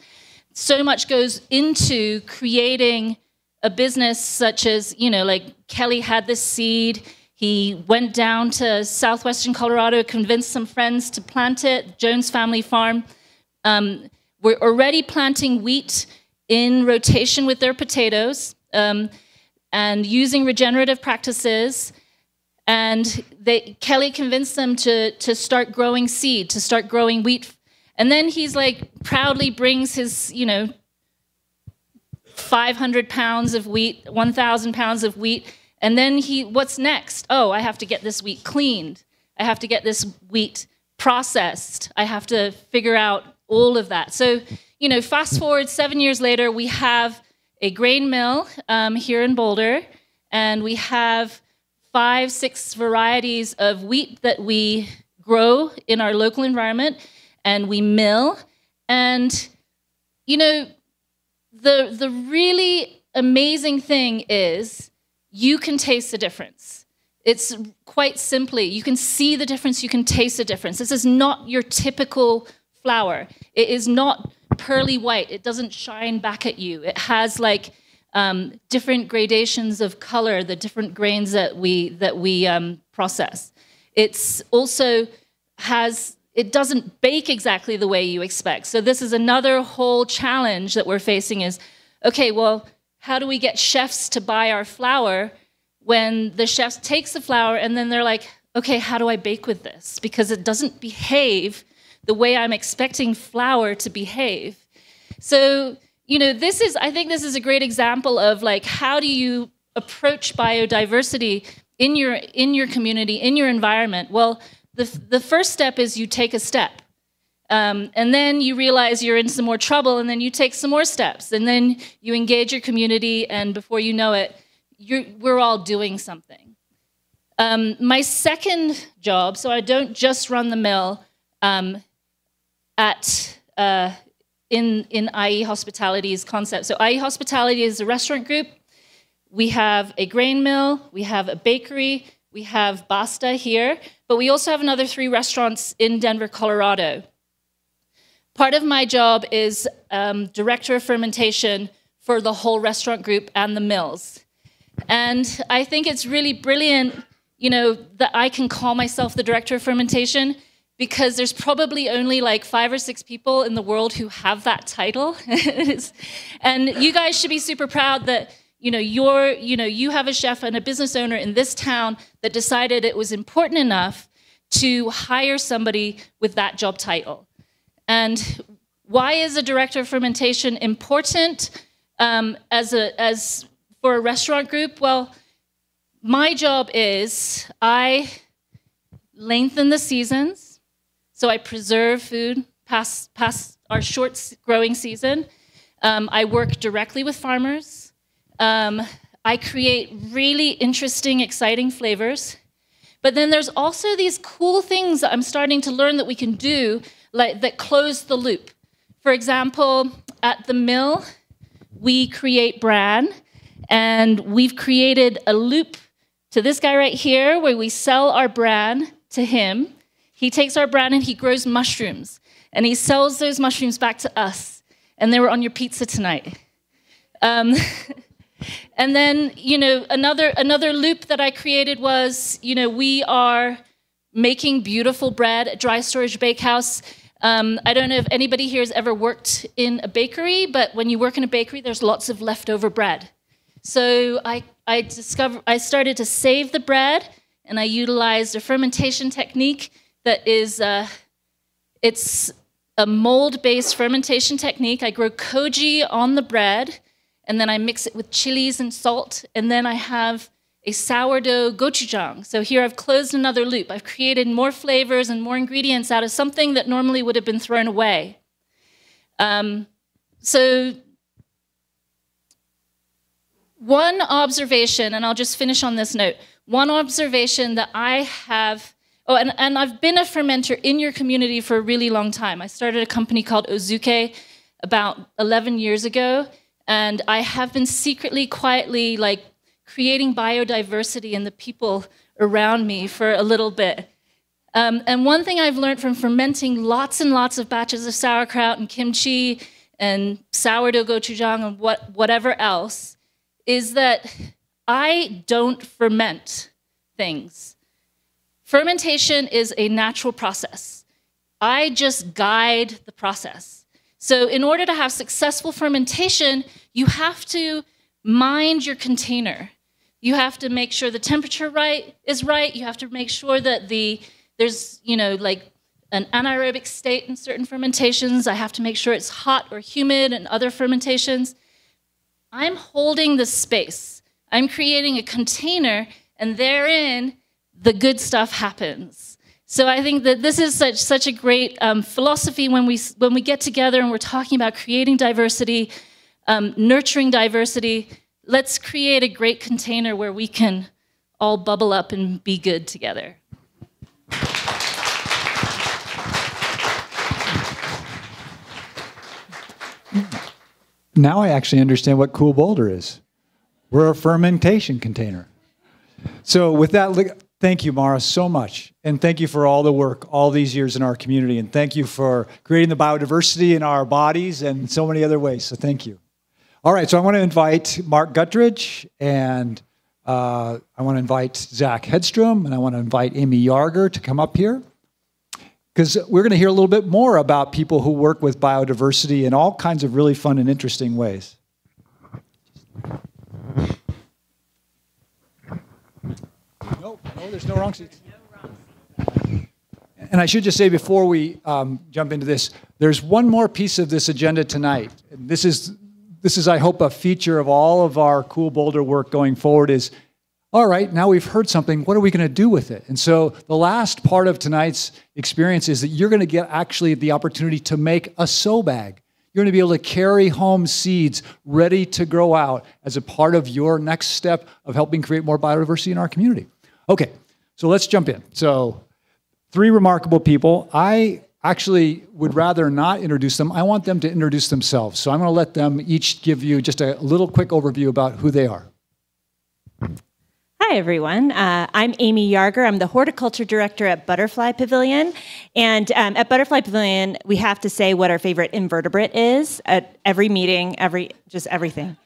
So much goes into creating a business, such as, like Kelly had this seed. He went down to southwestern Colorado, convinced some friends to plant it, Jones Family Farm. We're already planting wheat in rotation with their potatoes and using regenerative practices. And Kelly convinced them to start growing seed, to start growing wheat. And then he's like proudly brings his, 500 pounds of wheat, 1,000 pounds of wheat. And then what's next? Oh, I have to get this wheat cleaned. I have to get this wheat processed. I have to figure out all of that. So, fast forward 7 years later, we have a grain mill here in Boulder, and we have 5-6 varieties of wheat that we grow in our local environment, and we mill. And, the really amazing thing is you can taste the difference. It's quite simply, you can see the difference, you can taste the difference. This is not your typical flour. It is not pearly white. It doesn't shine back at you. It has like different gradations of color, the different grains that we process. It's also it doesn't bake exactly the way you expect. So this is another whole challenge that we're facing is, okay, well, how do we get chefs to buy our flour when the chef takes the flour and then they're like, okay, how do I bake with this? Because it doesn't behave the way I'm expecting flour to behave. So, I think this is a great example of like, how do you approach biodiversity in your community, in your environment? Well, the first step is you take a step. And then you realize you're in some more trouble, and then you take some more steps. And then you engage your community, and before you know it, we're all doing something. My second job, so I don't just run the mill, in IE Hospitality's concept. So IE Hospitality is a restaurant group. We have a grain mill, we have a bakery, we have Basta here, but we also have another 3 restaurants in Denver, Colorado. Part of my job is director of fermentation for the whole restaurant group and the mills. And I think it's really brilliant, that I can call myself the director of fermentation, because there's probably only like 5 or 6 people in the world who have that title. And you guys should be super proud that you have a chef and a business owner in this town that decided it was important enough to hire somebody with that job title. And why is a director of fermentation important for a restaurant group? Well, my job is I lengthen the seasons. So I preserve food past our short growing season. I work directly with farmers. I create really interesting, exciting flavors. But then there's also these cool things that I'm starting to learn that we can do that close the loop. For example, at the mill, we create bran, and we've created a loop to this guy right here, where we sell our bran to him. He takes our bran and he grows mushrooms, and he sells those mushrooms back to us. And they were on your pizza tonight. And then, another loop that I created was, we are making beautiful bread at Dry Storage Bakehouse. I don't know if anybody here has ever worked in a bakery, but when you work in a bakery, there's lots of leftover bread. So I started to save the bread, and I utilized a fermentation technique that is, it's a mold-based fermentation technique. I grow koji on the bread, and then I mix it with chilies and salt, and then I have a sourdough gochujang. So here I've closed another loop. I've created more flavors and more ingredients out of something that normally would have been thrown away. So one observation, and I'll just finish on this note, one observation that I have, and I've been a fermenter in your community for a really long time. I started a company called Ozuke about 11 years ago, and I have been secretly, quietly, creating biodiversity in the people around me for a little bit. And one thing I've learned from fermenting lots and lots of batches of sauerkraut and kimchi and sourdough gochujang and whatever else is that I don't ferment things. Fermentation is a natural process. I just guide the process. So in order to have successful fermentation, you have to mind your container. You have to make sure the temperature is right. You have to make sure that there's an anaerobic state in certain fermentations. I have to make sure it's hot or humid in other fermentations. I'm holding the space. I'm creating a container, and therein, the good stuff happens. So I think that this is such a great philosophy when we get together and we're talking about creating diversity, nurturing diversity. Let's create a great container where we can all bubble up and be good together. Now I actually understand what Cool Boulder is. We're a fermentation container. So with that, thank you, Mara, so much. And thank you for all the work all these years in our community. And thank you for creating the biodiversity in our bodies and so many other ways. So thank you. All right, so I want to invite Mark Guttridge, and I want to invite Zach Hedstrom, and I want to invite Amy Yarger to come up here, because we're going to hear a little bit more about people who work with biodiversity in all kinds of really fun and interesting ways. No, there's no wrong seats. And I should just say before we jump into this, there's one more piece of this agenda tonight. And this is, I hope, a feature of all of our Cool Boulder work going forward is, all right, now we've heard something, what are we going to do with it? And so the last part of tonight's experience is that you're going to get actually the opportunity to make a sow bag. You're going to be able to carry home seeds ready to grow out as a part of your next step of helping create more biodiversity in our community. Okay, so let's jump in. So 3 remarkable people. I actually would rather not introduce them. I want them to introduce themselves. So I'm going to let them each give you just a little quick overview about who they are. Hi, everyone. I'm Amy Yarger. I'm the horticulture director at Butterfly Pavilion. And at Butterfly Pavilion, we have to say what our favorite invertebrate is at every meeting, just everything.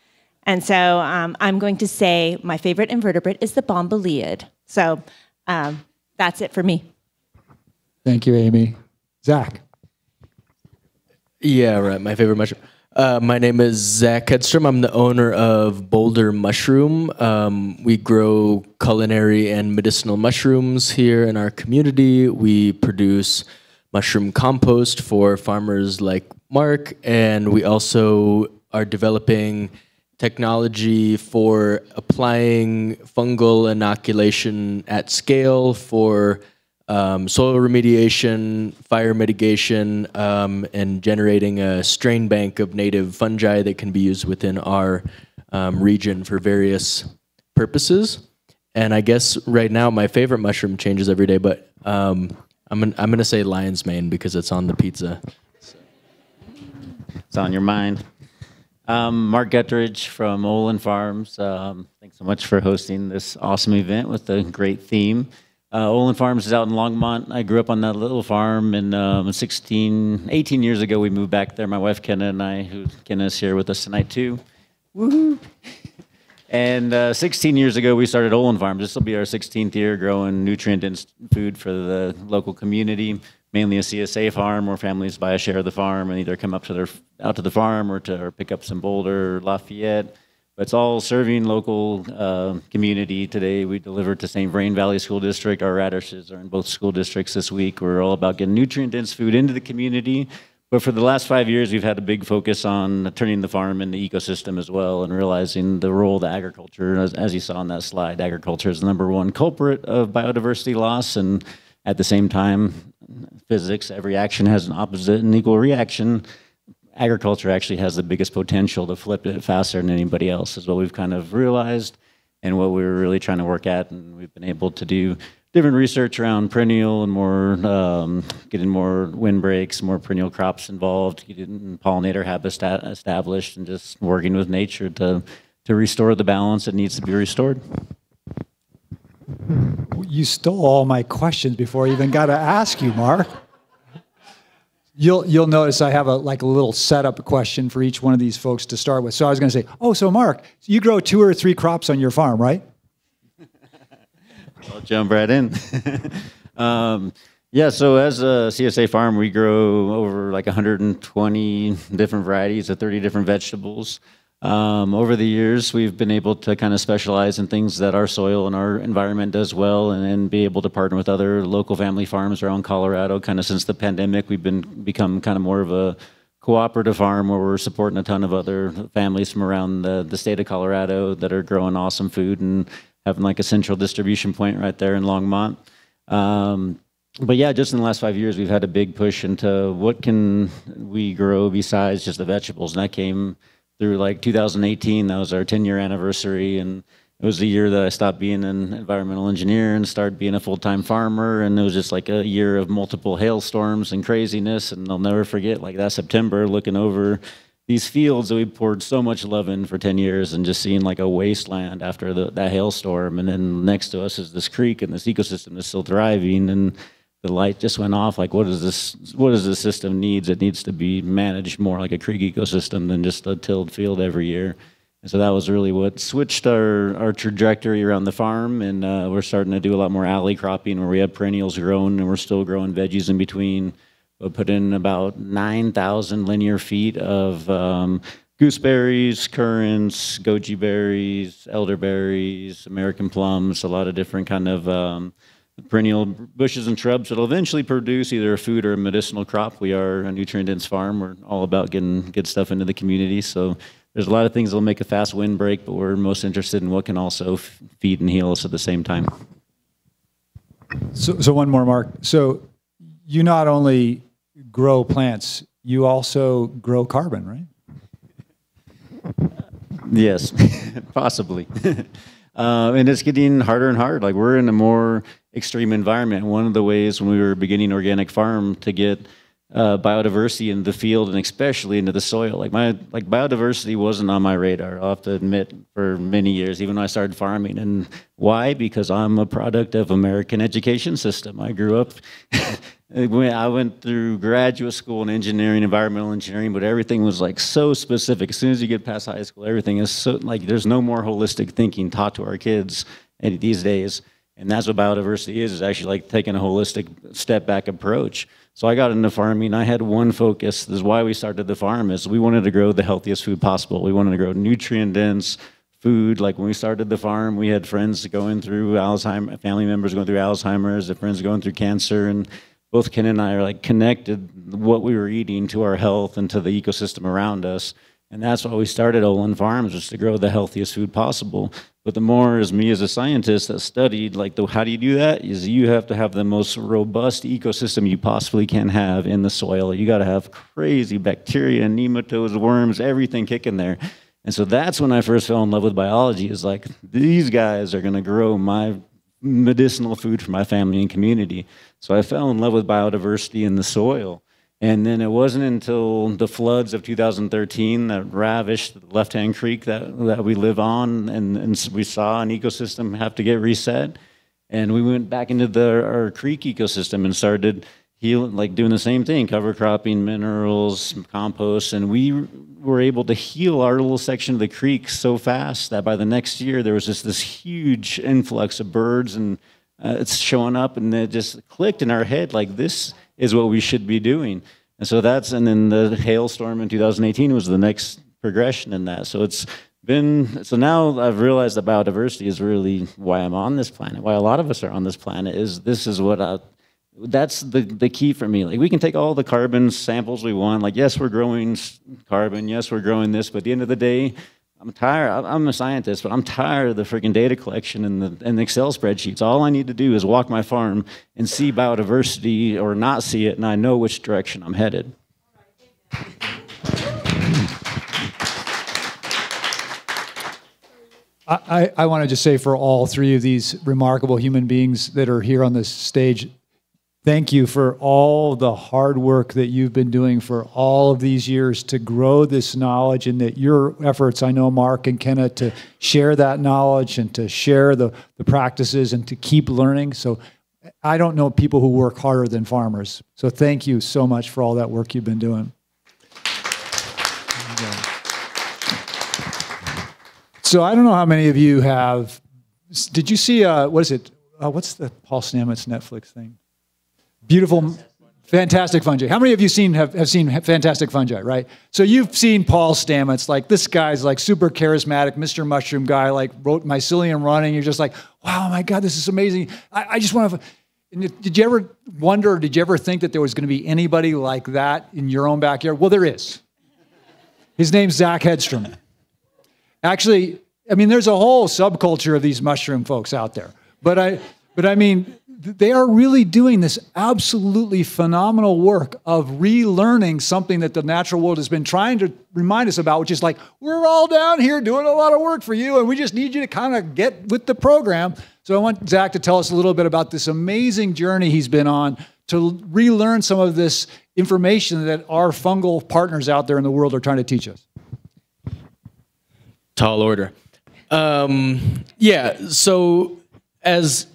And so I'm going to say my favorite invertebrate is the bombyliid. So that's it for me. Thank you, Amy. Zach. Yeah, right. My favorite mushroom. My name is Zach Hedstrom. I'm the owner of Boulder Mushroom. We grow culinary and medicinal mushrooms here in our community. We produce mushroom compost for farmers like Mark, and we also are developing technology for applying fungal inoculation at scale for soil remediation, fire mitigation, and generating a strain bank of native fungi that can be used within our region for various purposes. And I guess right now my favorite mushroom changes every day, but I'm gonna say lion's mane because it's on the pizza. It's on your mind. Mark Guttridge from Olin Farms. Thanks so much for hosting this awesome event with a great theme. Olin Farms is out in Longmont. I grew up on that little farm, and 18 years ago, we moved back there. My wife, Kenna, and I, who Kenna's here with us tonight, too. Woohoo! And 16 years ago, we started Olin Farms. This will be our 16th year growing nutrient-dense food for the local community, mainly a CSA farm where families buy a share of the farm and either come out to the farm or pick up some Boulder or Lafayette. But it's all serving local community. Today, we deliver to St. Vrain Valley School District. Our radishes are in both school districts this week. We're all about getting nutrient-dense food into the community. But for the last 5 years, we've had a big focus on turning the farm into ecosystem as well and realizing the role that agriculture, as you saw on that slide, agriculture is the #1 culprit of biodiversity loss. And at the same time, physics, every action has an opposite and equal reaction. Agriculture actually has the biggest potential to flip it faster than anybody else, is what we've kind of realized and what we're really trying to work at. And we've been able to do different research around perennial and more, getting more windbreaks, more perennial crops involved, getting pollinator habitat established, and just working with nature to restore the balance that needs to be restored. You stole all my questions before I even got to ask you, Mark. You'll notice I have a little setup question for each one of these folks to start with. So I was going to say, so Mark, you grow 2 or 3 crops on your farm, right? I'll jump right in. Yeah, so as a CSA farm, we grow over 120 different varieties of 30 different vegetables. Over the years, we've been able to kind of specialize in things that our soil and our environment does well, and then be able to partner with other local family farms around Colorado. Kind of since the pandemic, we've become kind of more of a cooperative farm where we're supporting a ton of other families from around the state of Colorado that are growing awesome food and having a central distribution point right there in Longmont. But yeah, just in the last 5 years, we've had a big push into what can we grow besides just the vegetables. And that came through 2018. That was our 10-year anniversary. And it was the year that I stopped being an environmental engineer and started being a full-time farmer. And it was just a year of multiple hailstorms and craziness. And I'll never forget that September, looking over these fields that we poured so much love in for 10 years and just seeing a wasteland after that hailstorm. And then next to us is this creek and this ecosystem that's still thriving. And the light just went off. What does this system needs? It needs to be managed more like a creek ecosystem than just a tilled field every year. And so that was really what switched our trajectory around the farm. And we're starting to do a lot more alley cropping where we have perennials grown and we're still growing veggies in between. We put in about 9,000 linear feet of gooseberries, currants, goji berries, elderberries, American plums, a lot of different kind of perennial bushes and shrubs that'll eventually produce either a food or a medicinal crop. We are a nutrient-dense farm. We're all about getting good stuff into the community. So there's a lot of things that'll make a fast windbreak, but we're most interested in what can also feed and heal us at the same time. So one more, Mark. So you not only grow plants, you also grow carbon, right? Yes, possibly. And it's getting harder and harder. We're in a more extreme environment. One of the ways when we were beginning organic farm to get biodiversity in the field and especially into the soil, biodiversity wasn't on my radar, I'll have to admit, for many years, even when I started farming. And why? Because I'm a product of American education system. I grew up, I went through graduate school in engineering, environmental engineering, but everything was so specific. As soon as you get past high school, everything is so there's no more holistic thinking taught to our kids these days. And that's what biodiversity is actually taking a holistic step back approach. So I got into farming. I had one focus. This is why we started the farm, is we wanted to grow the healthiest food possible. We wanted to grow nutrient-dense food. When we started the farm, we had friends going through Alzheimer's, family members going through Alzheimer's, friends going through cancer, and both Ken and I are connected what we were eating to our health and to the ecosystem around us. And that's why we started Olin Farms, was to grow the healthiest food possible. But the more as me as a scientist that studied, how do you do that? Is you have to have the most robust ecosystem you possibly can have in the soil. You got to have crazy bacteria, nematodes, worms, everything kicking there. And so that's when I first fell in love with biology, is these guys are going to grow my medicinal food for my family and community. So I fell in love with biodiversity in the soil. And then it wasn't until the floods of 2013 that ravished the left-hand creek that we live on, and we saw an ecosystem have to get reset. And we went back into our creek ecosystem and started healing, like doing the same thing, cover cropping, minerals, compost, and we were able to heal our little section of the creek so fast that by the next year there was just this huge influx of birds, and it's showing up, and it just clicked in our head like this is what we should be doing. And so and then the hailstorm in 2018 was the next progression in that. So so now I've realized that biodiversity is really why I'm on this planet, why a lot of us are on this planet, that's the key for me. Like, we can take all the carbon samples we want, like, yes, we're growing carbon, yes, we're growing this, but at the end of the day, I'm tired. I'm a scientist, but I'm tired of the freaking data collection and the Excel spreadsheets. All I need to do is walk my farm and see biodiversity or not see it, and I know which direction I'm headed. I want to just say, for all three of these remarkable human beings that are here on this stage, thank you for all the hard work that you've been doing for all of these years to grow this knowledge, and that your efforts, I know, Mark and Kenna, to share that knowledge and to share the practices and to keep learning. So I don't know people who work harder than farmers. So thank you so much for all that work you've been doing. So I don't know how many of you did you see, what is it? What's the Paul Stamets Netflix thing? Beautiful, Fantastic Fungi. How many of you have seen Fantastic Fungi, right? So you've seen Paul Stamets, like, this guy's like super charismatic, Mr. Mushroom guy, like wrote Mycelium Running. You're just like, wow, my God, this is amazing. I just want to, did you ever wonder, did you ever think that there was going to be anybody like that in your own backyard? Well, there is. His name's Zach Hedstrom. Actually, I mean, there's a whole subculture of these mushroom folks out there. But I mean, they are really doing this absolutely phenomenal work of relearning something that the natural world has been trying to remind us about, which is like, we're all down here doing a lot of work for you, and we just need you to kind of get with the program. So I want Zach to tell us a little bit about this amazing journey he's been on to relearn some of this information that our fungal partners out there in the world are trying to teach us. Tall order. Yeah, so as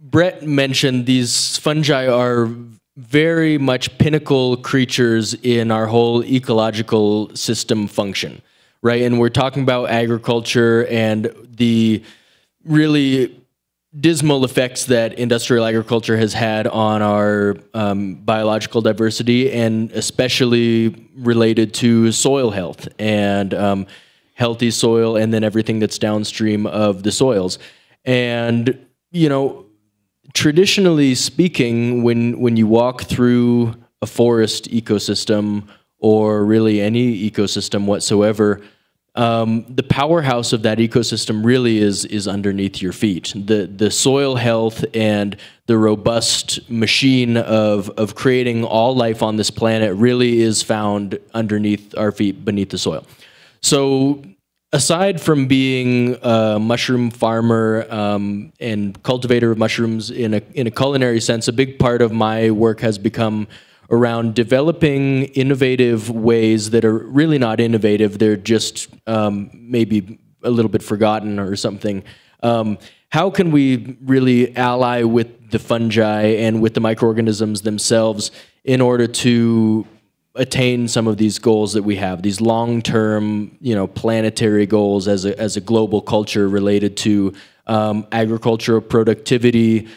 Brett mentioned, these fungi are very much pinnacle creatures in our whole ecological system function, right? And we're talking about agriculture and the really dismal effects that industrial agriculture has had on our biological diversity, and especially related to soil health and healthy soil, and then everything that's downstream of the soils. And, you know, traditionally speaking, when you walk through a forest ecosystem, or really any ecosystem whatsoever, the powerhouse of that ecosystem really is underneath your feet. The soil health and the robust machine of creating all life on this planet really is found underneath our feet, beneath the soil. So aside from being a mushroom farmer and cultivator of mushrooms in a culinary sense, a big part of my work has become around developing innovative ways that are really not innovative. They're just maybe a little bit forgotten or something. How can we really ally with the fungi and with the microorganisms themselves in order to attain some of these goals that we have, these long-term, you know, planetary goals as a global culture related to agricultural productivity,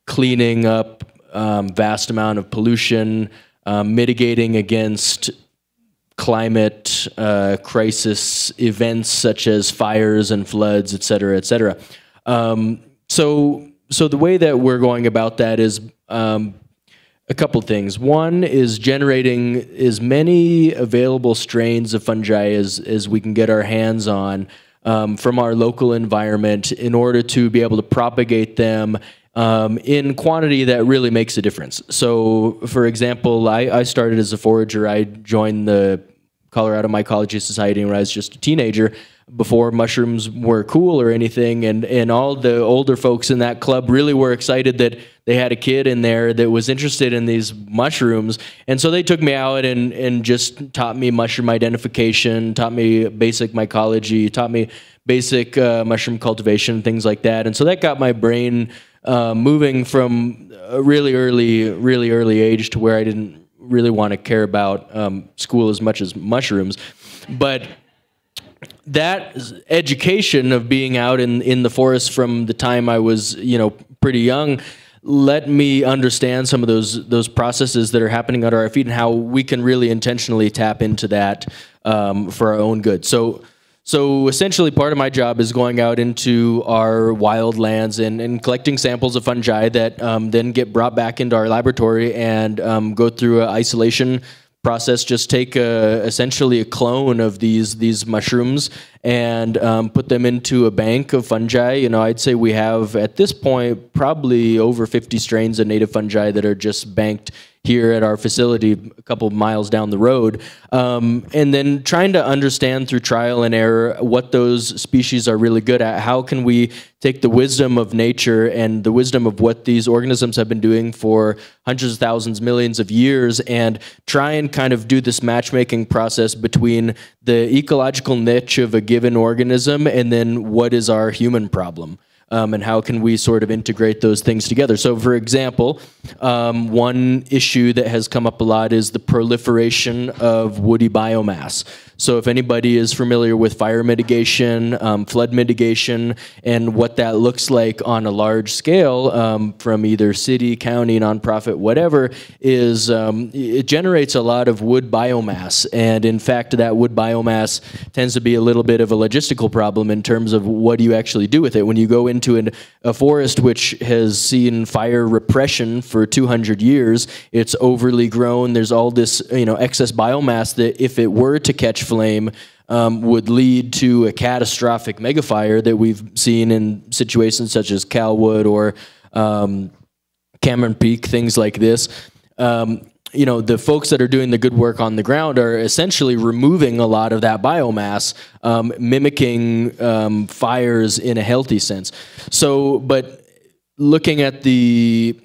cleaning up vast amount of pollution, mitigating against climate crisis events such as fires and floods, et cetera, et cetera. So the way that we're going about that is a couple things. One is generating as many available strains of fungi as we can get our hands on from our local environment in order to be able to propagate them in quantity that really makes a difference. So, for example, I started as a forager. I joined the Colorado Mycology Society when I was just a teenager, before mushrooms were cool or anything, and all the older folks in that club really were excited that they had a kid in there that was interested in these mushrooms. And so they took me out and just taught me mushroom identification, taught me basic mycology, taught me basic mushroom cultivation, things like that. And so that got my brain moving from a really early age to where I didn't really want to care about school as much as mushrooms. But that education of being out in the forest from the time I was, pretty young, let me understand some of those processes that are happening under our feet and how we can really intentionally tap into that for our own good. So essentially part of my job is going out into our wild lands and collecting samples of fungi that then get brought back into our laboratory and go through an isolation process. Just take essentially a clone of these mushrooms and put them into a bank of fungi. I'd say we have at this point probably over 50 strains of native fungi that are just banked here at our facility a couple miles down the road, and then trying to understand through trial and error what those species are really good at. How can we take the wisdom of nature and the wisdom of what these organisms have been doing for hundreds of thousands, millions of years, and try and kind of do this matchmaking process between the ecological niche of a given organism and then what is our human problem. And how can we sort of integrate those things together? So, for example, one issue that has come up a lot is the proliferation of woody biomass. So if anybody is familiar with fire mitigation, flood mitigation, and what that looks like on a large scale from either city, county, nonprofit, whatever, is it generates a lot of wood biomass. And in fact, that wood biomass tends to be a little bit of a logistical problem in terms of what do you actually do with it. When you go into a forest which has seen fire repression for 200 years, it's overly grown, there's all this excess biomass that if it were to catch flame would lead to a catastrophic megafire that we've seen in situations such as Calwood or Cameron Peak, things like this. The folks that are doing the good work on the ground are essentially removing a lot of that biomass, mimicking fires in a healthy sense. So, but looking at the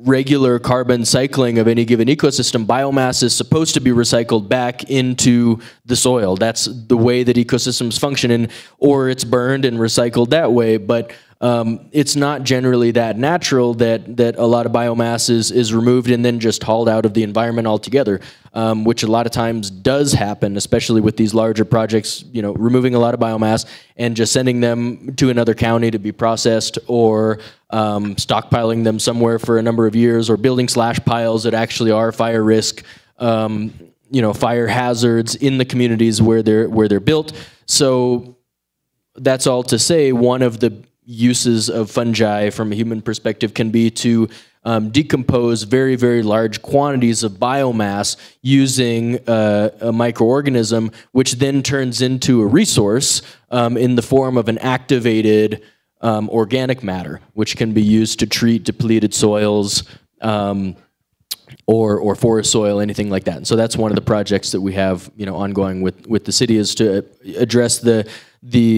regular carbon cycling of any given ecosystem, biomass is supposed to be recycled back into the soil. That's the way that ecosystems function, or it's burned and recycled that way. But it's not generally that natural that a lot of biomass is removed and then just hauled out of the environment altogether, which a lot of times does happen, especially with these larger projects, removing a lot of biomass and just sending them to another county to be processed, or stockpiling them somewhere for a number of years, or building slash piles that actually are fire risk, fire hazards in the communities where they're built. So that's all to say, one of the uses of fungi from a human perspective can be to decompose very, very large quantities of biomass using a microorganism, which then turns into a resource in the form of an activated organic matter, which can be used to treat depleted soils or forest soil, anything like that. And so that's one of the projects that we have ongoing with the city, is to address the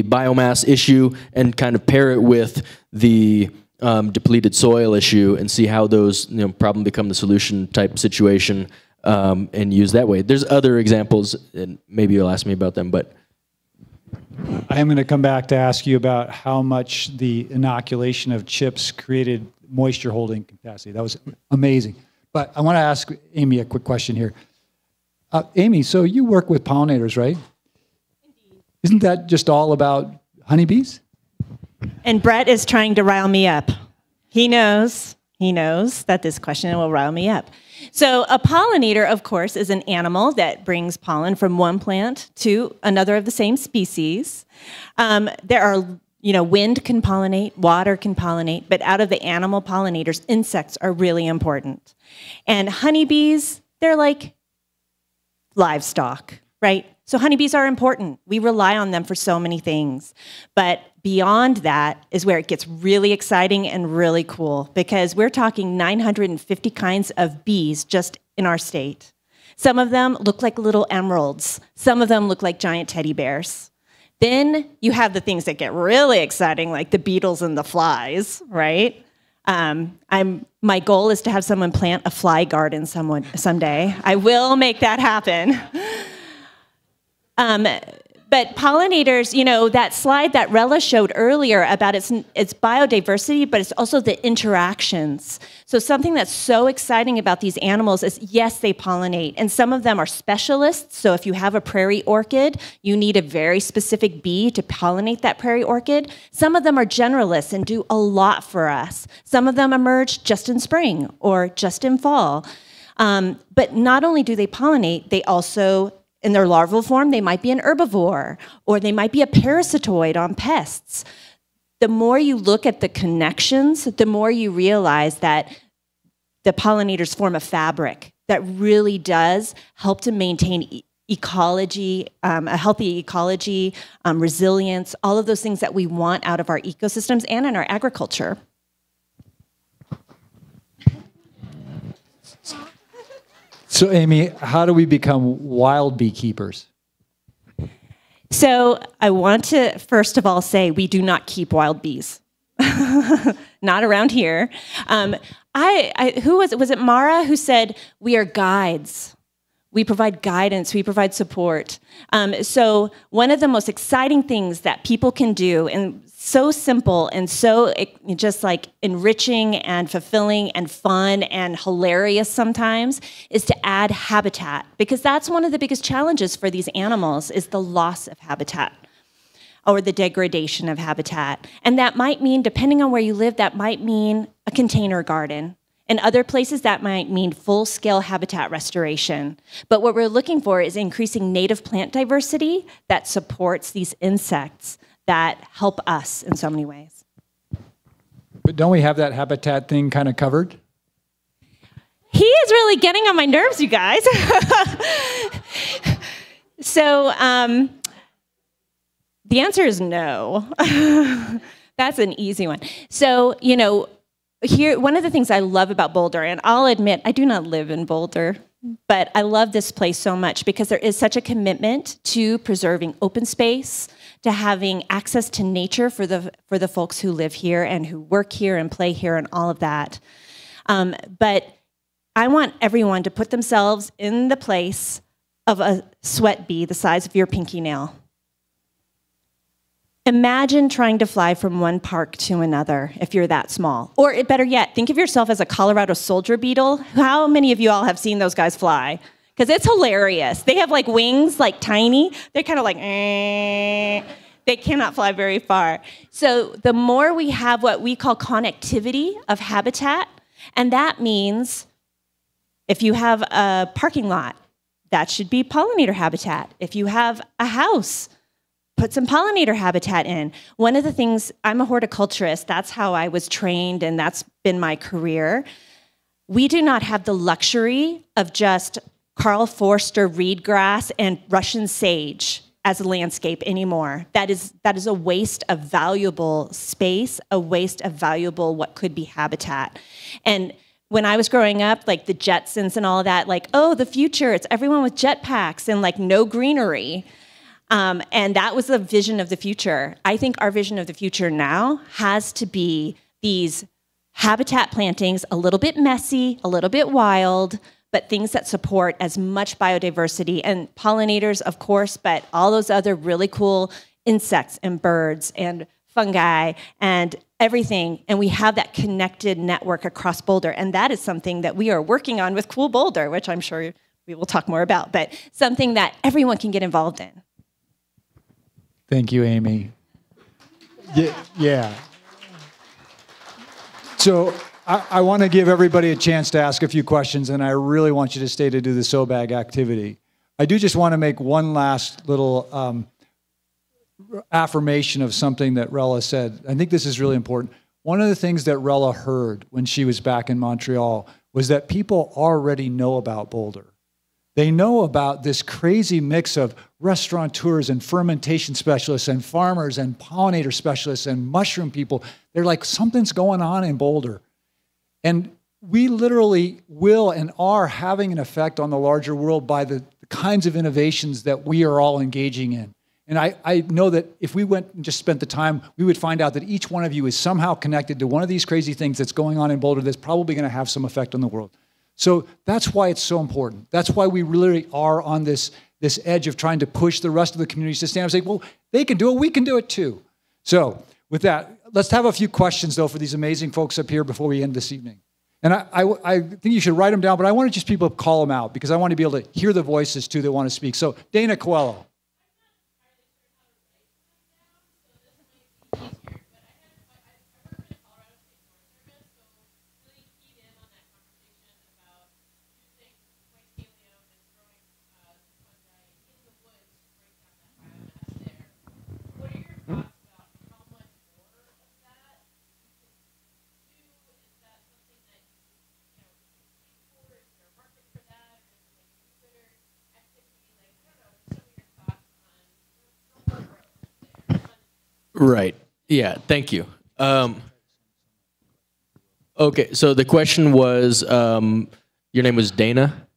biomass issue and kind of pair it with the depleted soil issue and see how those problem become the solution type situation, and use that way. There's other examples, and maybe you'll ask me about them, but I am going to come back to ask you about how much the inoculation of chips created moisture holding capacity. That was amazing. But I want to ask Amy a quick question here. Amy, so you work with pollinators, right? Indeed. Isn't that just all about honeybees? And Brett is trying to rile me up. He knows that this question will rile me up. So a pollinator, of course, is an animal that brings pollen from one plant to another of the same species. There are, wind can pollinate, water can pollinate, but out of the animal pollinators, insects are really important. And honeybees, they're like livestock, right? So honeybees are important. We rely on them for so many things. But beyond that is where it gets really exciting and really cool, because we're talking 950 kinds of bees just in our state. Some of them look like little emeralds. Some of them look like giant teddy bears. Then you have the things that get really exciting, like the beetles and the flies, right? My goal is to have someone plant a fly garden someday. I will make that happen. But pollinators, that slide that Rella showed earlier about its biodiversity, but it's also the interactions. So something that's so exciting about these animals is, yes, they pollinate, and some of them are specialists. So if you have a prairie orchid, you need a very specific bee to pollinate that prairie orchid. Some of them are generalists and do a lot for us. Some of them emerge just in spring or just in fall. But not only do they pollinate, they also, in their larval form, they might be an herbivore, or they might be a parasitoid on pests. The more you look at the connections, the more you realize that the pollinators form a fabric that really does help to maintain ecology, a healthy ecology, resilience, all of those things that we want out of our ecosystems and in our agriculture. So, Amy, how do we become wild beekeepers? So I want to, first of all, say we do not keep wild bees. Not around here. Who was it Mara who said, we are guides. We provide guidance, we provide support. So one of the most exciting things that people can do, and so simple and so just like enriching and fulfilling and fun and hilarious sometimes, is to add habitat. Because that's one of the biggest challenges for these animals, is the loss of habitat or the degradation of habitat. And that might mean, depending on where you live, that might mean a container garden. In other places, that might mean full-scale habitat restoration. But what we're looking for is increasing native plant diversity that supports these insects that help us in so many ways. But don't we have that habitat thing kind of covered? He is really getting on my nerves, you guys. So the answer is no. That's an easy one. So, here, one of the things I love about Boulder, and I'll admit, I do not live in Boulder, but I love this place so much because there is such a commitment to preserving open space, to having access to nature for the folks who live here and who work here and play here and all of that. But I want everyone to put themselves in the place of a sweat bee the size of your pinky nail. Imagine trying to fly from one park to another if you're that small. Or better yet, think of yourself as a Colorado soldier beetle. How many of you all have seen those guys fly? Because it's hilarious. They have like wings, like tiny. They're kind of like, they cannot fly very far. So the more we have what we call connectivity of habitat, and that means if you have a parking lot, that should be pollinator habitat. If you have a house, put some pollinator habitat in. One of the things, I'm a horticulturist, that's how I was trained and that's been my career. We do not have the luxury of just Carl Forster reed grass and Russian sage as a landscape anymore. That is a waste of valuable space, a waste of valuable what could be habitat. And when I was growing up, like the Jetsons and all of that, like, oh, the future, it's everyone with jetpacks and like no greenery. And that was the vision of the future. I think our vision of the future now has to be these habitat plantings, a little bit messy, a little bit wild, but things that support as much biodiversity and pollinators, of course, but all those other really cool insects and birds and fungi and everything. And we have that connected network across Boulder. And that is something that we are working on with Cool Boulder, which I'm sure we will talk more about, but something that everyone can get involved in. Thank you, Amy. Yeah. So I want to give everybody a chance to ask a few questions, and I really want you to stay to do the Sow-Bag activity. I do just want to make one last little affirmation of something that Rella said. I think this is really important. One of the things that Rella heard when she was back in Montreal was that people already know about Boulder. They know about this crazy mix of restaurateurs and fermentation specialists and farmers and pollinator specialists and mushroom people. They're like, something's going on in Boulder. And we literally will and are having an effect on the larger world by the kinds of innovations that we are all engaging in. And I know that if we went and just spent the time, we would find out that each one of you is somehow connected to one of these crazy things that's going on in Boulder that's probably going to have some effect on the world. So that's why it's so important. That's why we really are on this edge of trying to push the rest of the communities to stand up and say, well, they can do it, we can do it too. So with that, let's have a few questions, though, for these amazing folks up here before we end this evening. And I think you should write them down, but I want to just people call them out because I want to be able to hear the voices, too, that want to speak. So Dana Coelho. Right. Yeah. Thank you. Okay. So the question was, your name was Dana.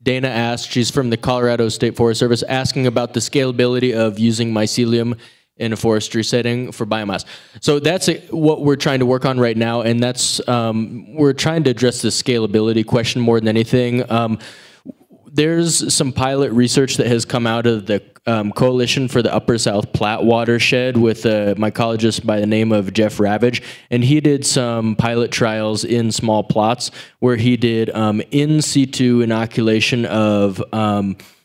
Dana asked, she's from the Colorado State Forest Service, asking about the scalability of using mycelium in a forestry setting for biomass. So that's what we're trying to work on right now, and that's we're trying to address the scalability question more than anything. There's some pilot research that has come out of the Coalition for the Upper South Platte watershed with a mycologist by the name of Jeff Ravage, and he did some pilot trials in small plots where he did in situ inoculation of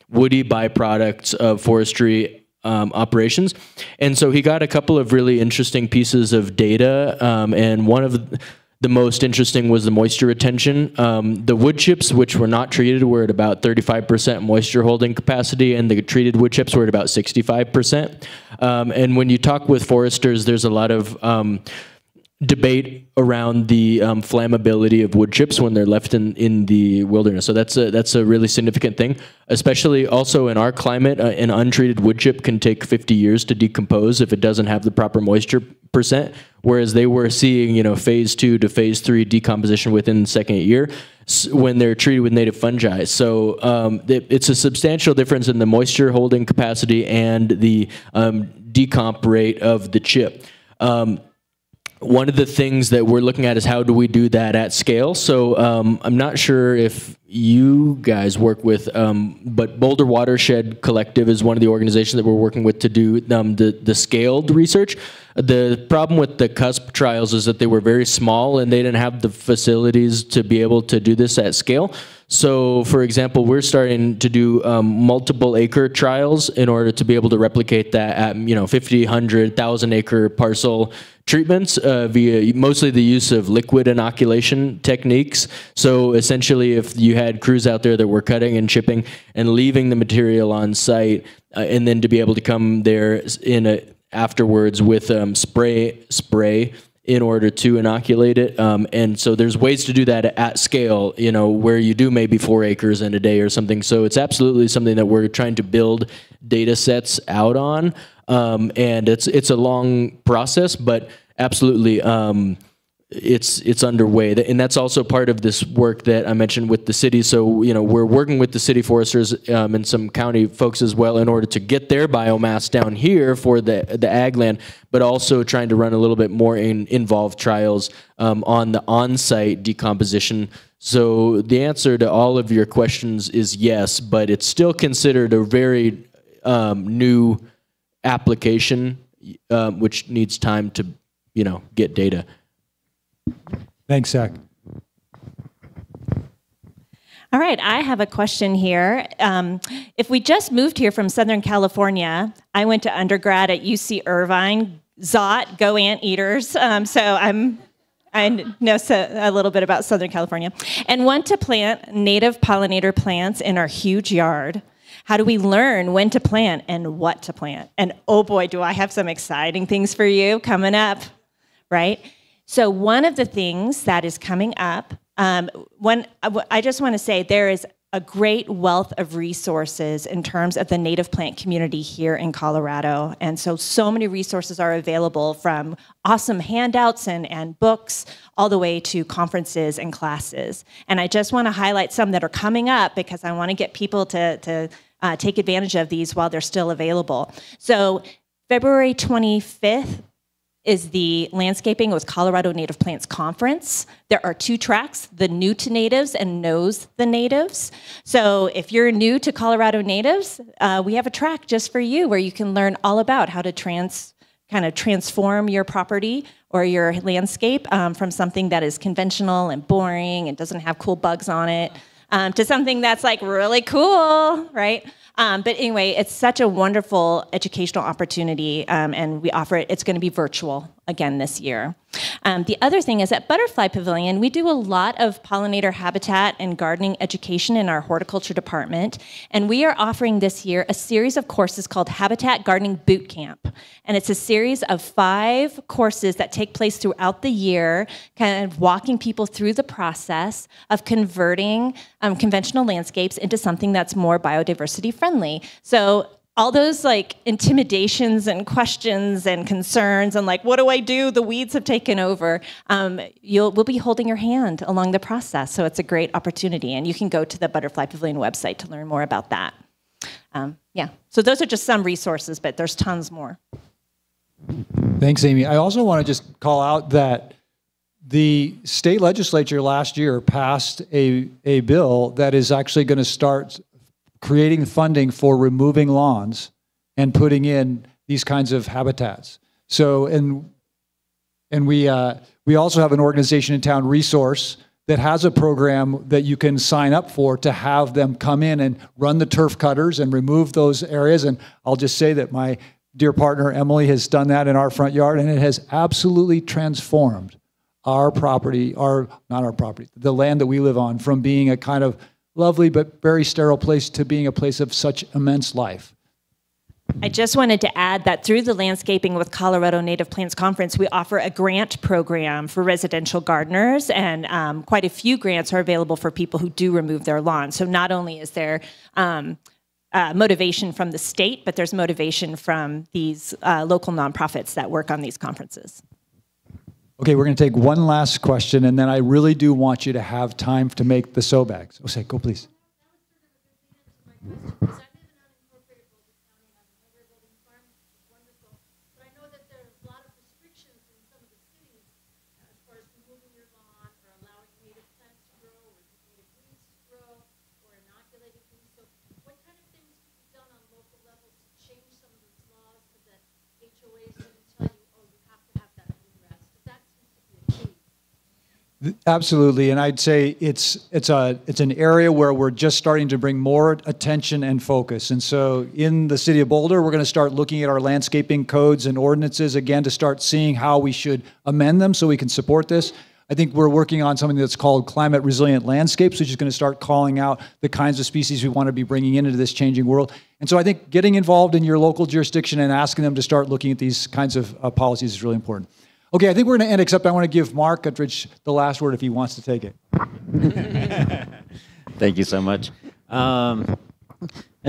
woody byproducts of forestry operations. And so he got a couple of really interesting pieces of data, and one of the most interesting was the moisture retention. The wood chips, which were not treated, were at about 35% moisture holding capacity, and the treated wood chips were at about 65%. And when you talk with foresters, there's a lot of debate around the flammability of wood chips when they're left in the wilderness. So that's a really significant thing, especially also in our climate. An untreated wood chip can take 50 years to decompose if it doesn't have the proper moisture percent, whereas they were seeing, phase 2 to phase 3 decomposition within the second year when they're treated with native fungi. So it's a substantial difference in the moisture holding capacity and the decomp rate of the chip. One of the things that we're looking at is how do we do that at scale. So I'm not sure if you guys work with, but Boulder Watershed Collective is one of the organizations that we're working with to do the scaled research. The problem with the CUSP trials is that they were very small and they didn't have the facilities to be able to do this at scale. So, for example, we're starting to do multiple acre trials in order to be able to replicate that at 50, 100, 1,000 acre parcel treatments via mostly the use of liquid inoculation techniques. So essentially, if you had crews out there that were cutting and chipping and leaving the material on site, and then to be able to come there afterwards with spray in order to inoculate it. And so there's ways to do that at scale, where you do maybe 4 acres in a day or something. So it's absolutely something that we're trying to build data sets out on. And it's a long process, but absolutely it's underway. And that's also part of this work that I mentioned with the city. So, we're working with the city foresters and some county folks as well in order to get their biomass down here for the ag land, but also trying to run a little bit more involved trials on the on-site decomposition. So the answer to all of your questions is yes, but it's still considered a very new application, which needs time to, get data. Thanks, Zach. All right, I have a question here. If we just moved here from Southern California, I went to undergrad at UC Irvine, ZOT, Go Anteaters. So I know a little bit about Southern California, and want to plant native pollinator plants in our huge yard. How do we learn when to plant and what to plant? And oh boy, do I have some exciting things for you coming up, right? So one of the things that is coming up, I just want to say there is a great wealth of resources in terms of the native plant community here in Colorado. And so many resources are available, from awesome handouts and books all the way to conferences and classes. And I just want to highlight some that are coming up because I want to get people to take advantage of these while they're still available. So February 25th is the Landscaping with Colorado Native Plants Conference. There are 2 tracks, the New to Natives and Knows the Natives. So if you're new to Colorado natives, we have a track just for you where you can learn all about how to kind of transform your property or your landscape from something that is conventional and boring and doesn't have cool bugs on it to something that's like really cool, right? But anyway, it's such a wonderful educational opportunity, and we offer it. It's going to be virtual again this year. The other thing is at Butterfly Pavilion, we do a lot of pollinator habitat and gardening education in our horticulture department, and we are offering this year a series of courses called Habitat Gardening Boot Camp. And it's a series of 5 courses that take place throughout the year, kind of walking people through the process of converting conventional landscapes into something that's more biodiversity friendly. So all those like intimidations and questions and concerns and like, what do I do? The weeds have taken over. We'll be holding your hand along the process. So it's a great opportunity. And you can go to the Butterfly Pavilion website to learn more about that. Yeah, so those are just some resources, but there's tons more. Thanks, Amy. I also want to just call out that the state legislature last year passed a bill that is actually going to start creating funding for removing lawns and putting in these kinds of habitats. So, and we also have an organization in town, Resource, that has a program that you can sign up for to have them come in and run the turf cutters and remove those areas. And I'll just say that my dear partner, Emily, has done that in our front yard, and it has absolutely transformed our property, not our property, the land that we live on, from being a kind of lovely but very sterile place to being a place of such immense life. I just wanted to add that through the Landscaping with Colorado Native Plants Conference, we offer a grant program for residential gardeners, and quite a few grants are available for people who do remove their lawns. So not only is there motivation from the state, but there's motivation from these local nonprofits that work on these conferences. Okay, we're going to take one last question, and then I really do want you to have time to make the Sow-Bags. Jose, go please. Absolutely, and I'd say it's an area where we're just starting to bring more attention and focus. And so in the city of Boulder, we're going to start looking at our landscaping codes and ordinances again to start seeing how we should amend them so we can support this. I think we're working on something that's called climate resilient landscapes, which is going to start calling out the kinds of species we want to be bringing into this changing world. And so I think getting involved in your local jurisdiction and asking them to start looking at these kinds of policies is really important. Okay, I think we're going to end, except I want to give Mark Guttridge the last word if he wants to take it. Thank you so much. And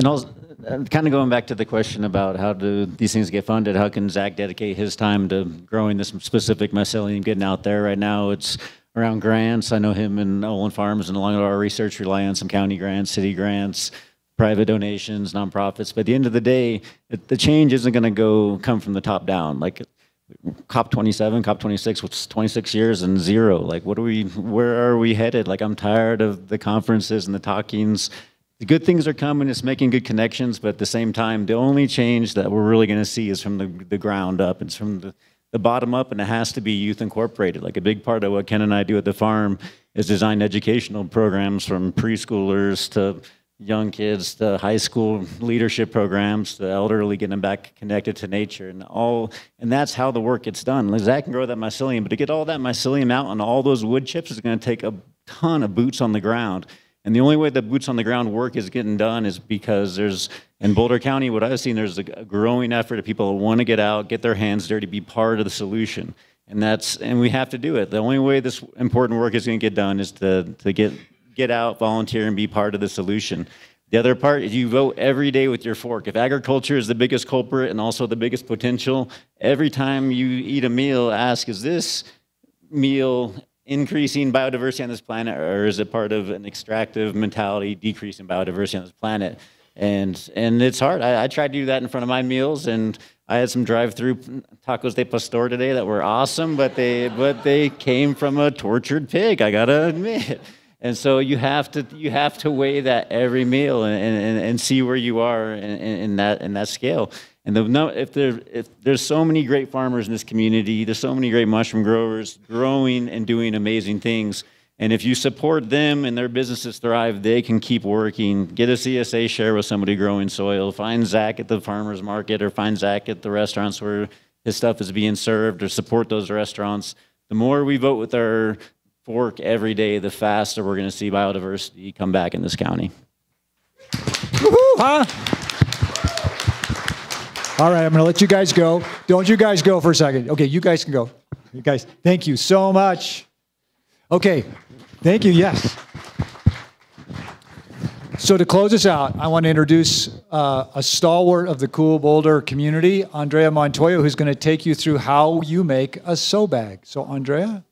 also, kind of going back to the question about how do these things get funded, how can Zach dedicate his time to growing this specific mycelium, getting out there? Right now it's around grants. I know him and Olin Farms and along with our research rely on some county grants, city grants, private donations, nonprofits. But at the end of the day, the change isn't going to come from the top down. Like COP27, COP26, which is 26 years and zero. Like, where are we headed? Like, I'm tired of the conferences and the talkings. The good things are coming, it's making good connections, but at the same time, the only change that we're really gonna see is from the ground up. It's from the bottom up, and it has to be youth incorporated. Like, a big part of what Ken and I do at the farm is design educational programs from preschoolers to young kids to high school leadership programs, to elderly, getting them back connected to nature, and that's how the work gets done. Like, Zach can grow that mycelium, but to get all that mycelium out on all those wood chips is going to take a ton of boots on the ground. And the only way the boots on the ground work is getting done is because in Boulder County, what I've seen, there's a growing effort of people who want to get out, get their hands dirty, be part of the solution. And we have to do it. The only way this important work is going to get done is to get out, volunteer, and be part of the solution. The other part is you vote every day with your fork. If agriculture is the biggest culprit and also the biggest potential, every time you eat a meal, ask, is this meal increasing biodiversity on this planet, or is it part of an extractive mentality decreasing biodiversity on this planet? And it's hard. I tried to do that in front of my meals, and I had some drive-through tacos de pastor today that were awesome, but they came from a tortured pig, I gotta admit. And so you have to weigh that every meal and see where you are in that scale. And if there's so many great farmers in this community, there's so many great mushroom growers growing and doing amazing things. And if you support them and their businesses thrive, they can keep working. Get a CSA share with somebody growing soil. Find Zach at the farmer's market, or find Zach at the restaurants where his stuff is being served, or support those restaurants. The more we vote with our fork every day, the faster we're going to see biodiversity come back in this county. Woo-hoo, huh? All right, I'm going to let you guys go. Don't you guys go for a second. Okay, you guys can go. You guys, thank you so much. Okay, thank you, yes. So to close us out, I want to introduce a stalwart of the Cool Boulder community, Andrea Montoya, who's going to take you through how you make a sow-bag. So Andrea?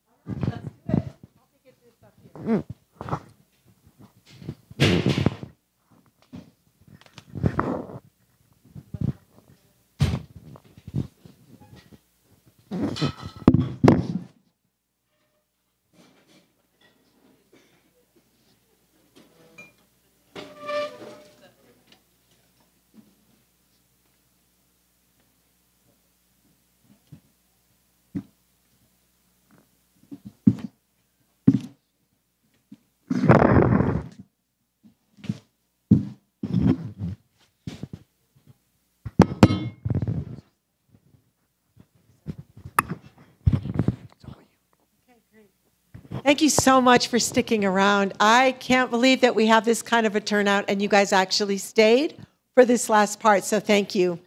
Thank you so much for sticking around. I can't believe that we have this kind of a turnout and you guys actually stayed for this last part, so thank you.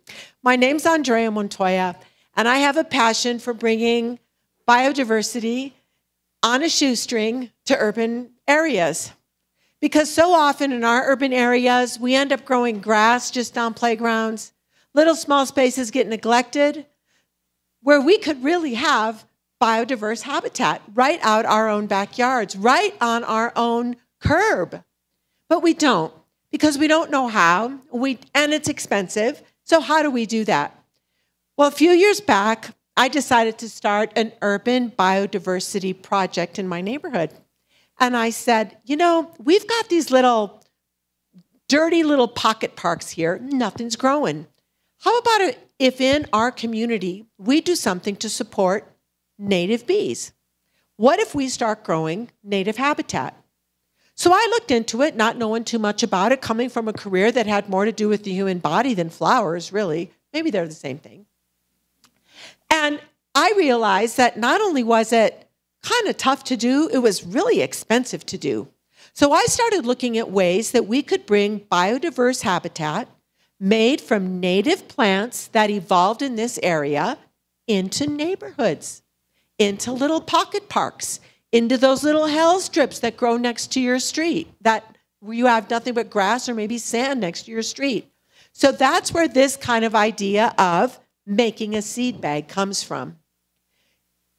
My name's Andrea Montoya, and I have a passion for bringing biodiversity on a shoestring to urban areas. Because so often in our urban areas, we end up growing grass just on playgrounds. Little small spaces get neglected, where we could really have biodiverse habitat right out our own backyards, right on our own curb. But we don't, because we don't know how, and it's expensive. So how do we do that? Well, a few years back, I decided to start an urban biodiversity project in my neighborhood. And I said, you know, we've got these dirty little pocket parks here. Nothing's growing. How about if in our community we do something to support native bees? What if we start growing native habitat? So I looked into it, not knowing too much about it, coming from a career that had more to do with the human body than flowers, really. Maybe they're the same thing. And I realized that not only was it kind of tough to do, it was really expensive to do. So I started looking at ways that we could bring biodiverse habitat made from native plants that evolved in this area into neighborhoods, into little pocket parks, into those little hell strips that grow next to your street, that you have nothing but grass or maybe sand next to your street. So that's where this kind of idea of making a seed bag comes from,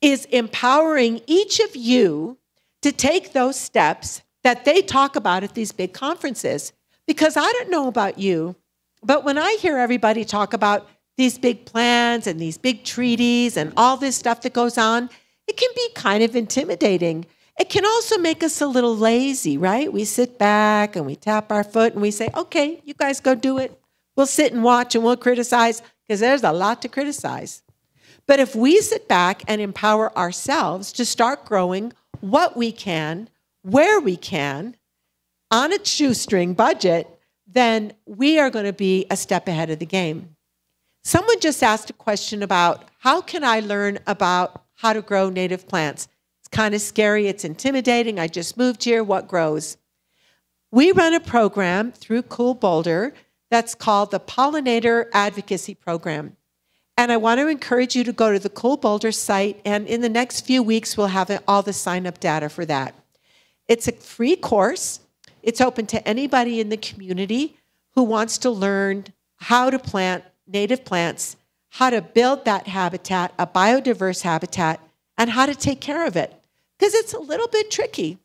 is empowering each of you to take those steps that they talk about at these big conferences. Because I don't know about you, but when I hear everybody talk about these big plans and these big treaties and all this stuff that goes on, it can be kind of intimidating. It can also make us a little lazy, right? We sit back and we tap our foot and we say, okay, you guys go do it. We'll sit and watch and we'll criticize, because there's a lot to criticize. But if we sit back and empower ourselves to start growing what we can, where we can, on a shoestring budget, then we are going to be a step ahead of the game. Someone just asked a question about, how can I learn about how to grow native plants? It's kind of scary. It's intimidating. I just moved here. What grows? We run a program through Cool Boulder that's called the Pollinator Advocacy Program. And I want to encourage you to go to the Cool Boulder site, and in the next few weeks, we'll have all the sign-up data for that. It's a free course. It's open to anybody in the community who wants to learn how to plant native plants, how to build that habitat, a biodiverse habitat, and how to take care of it. Because it's a little bit tricky.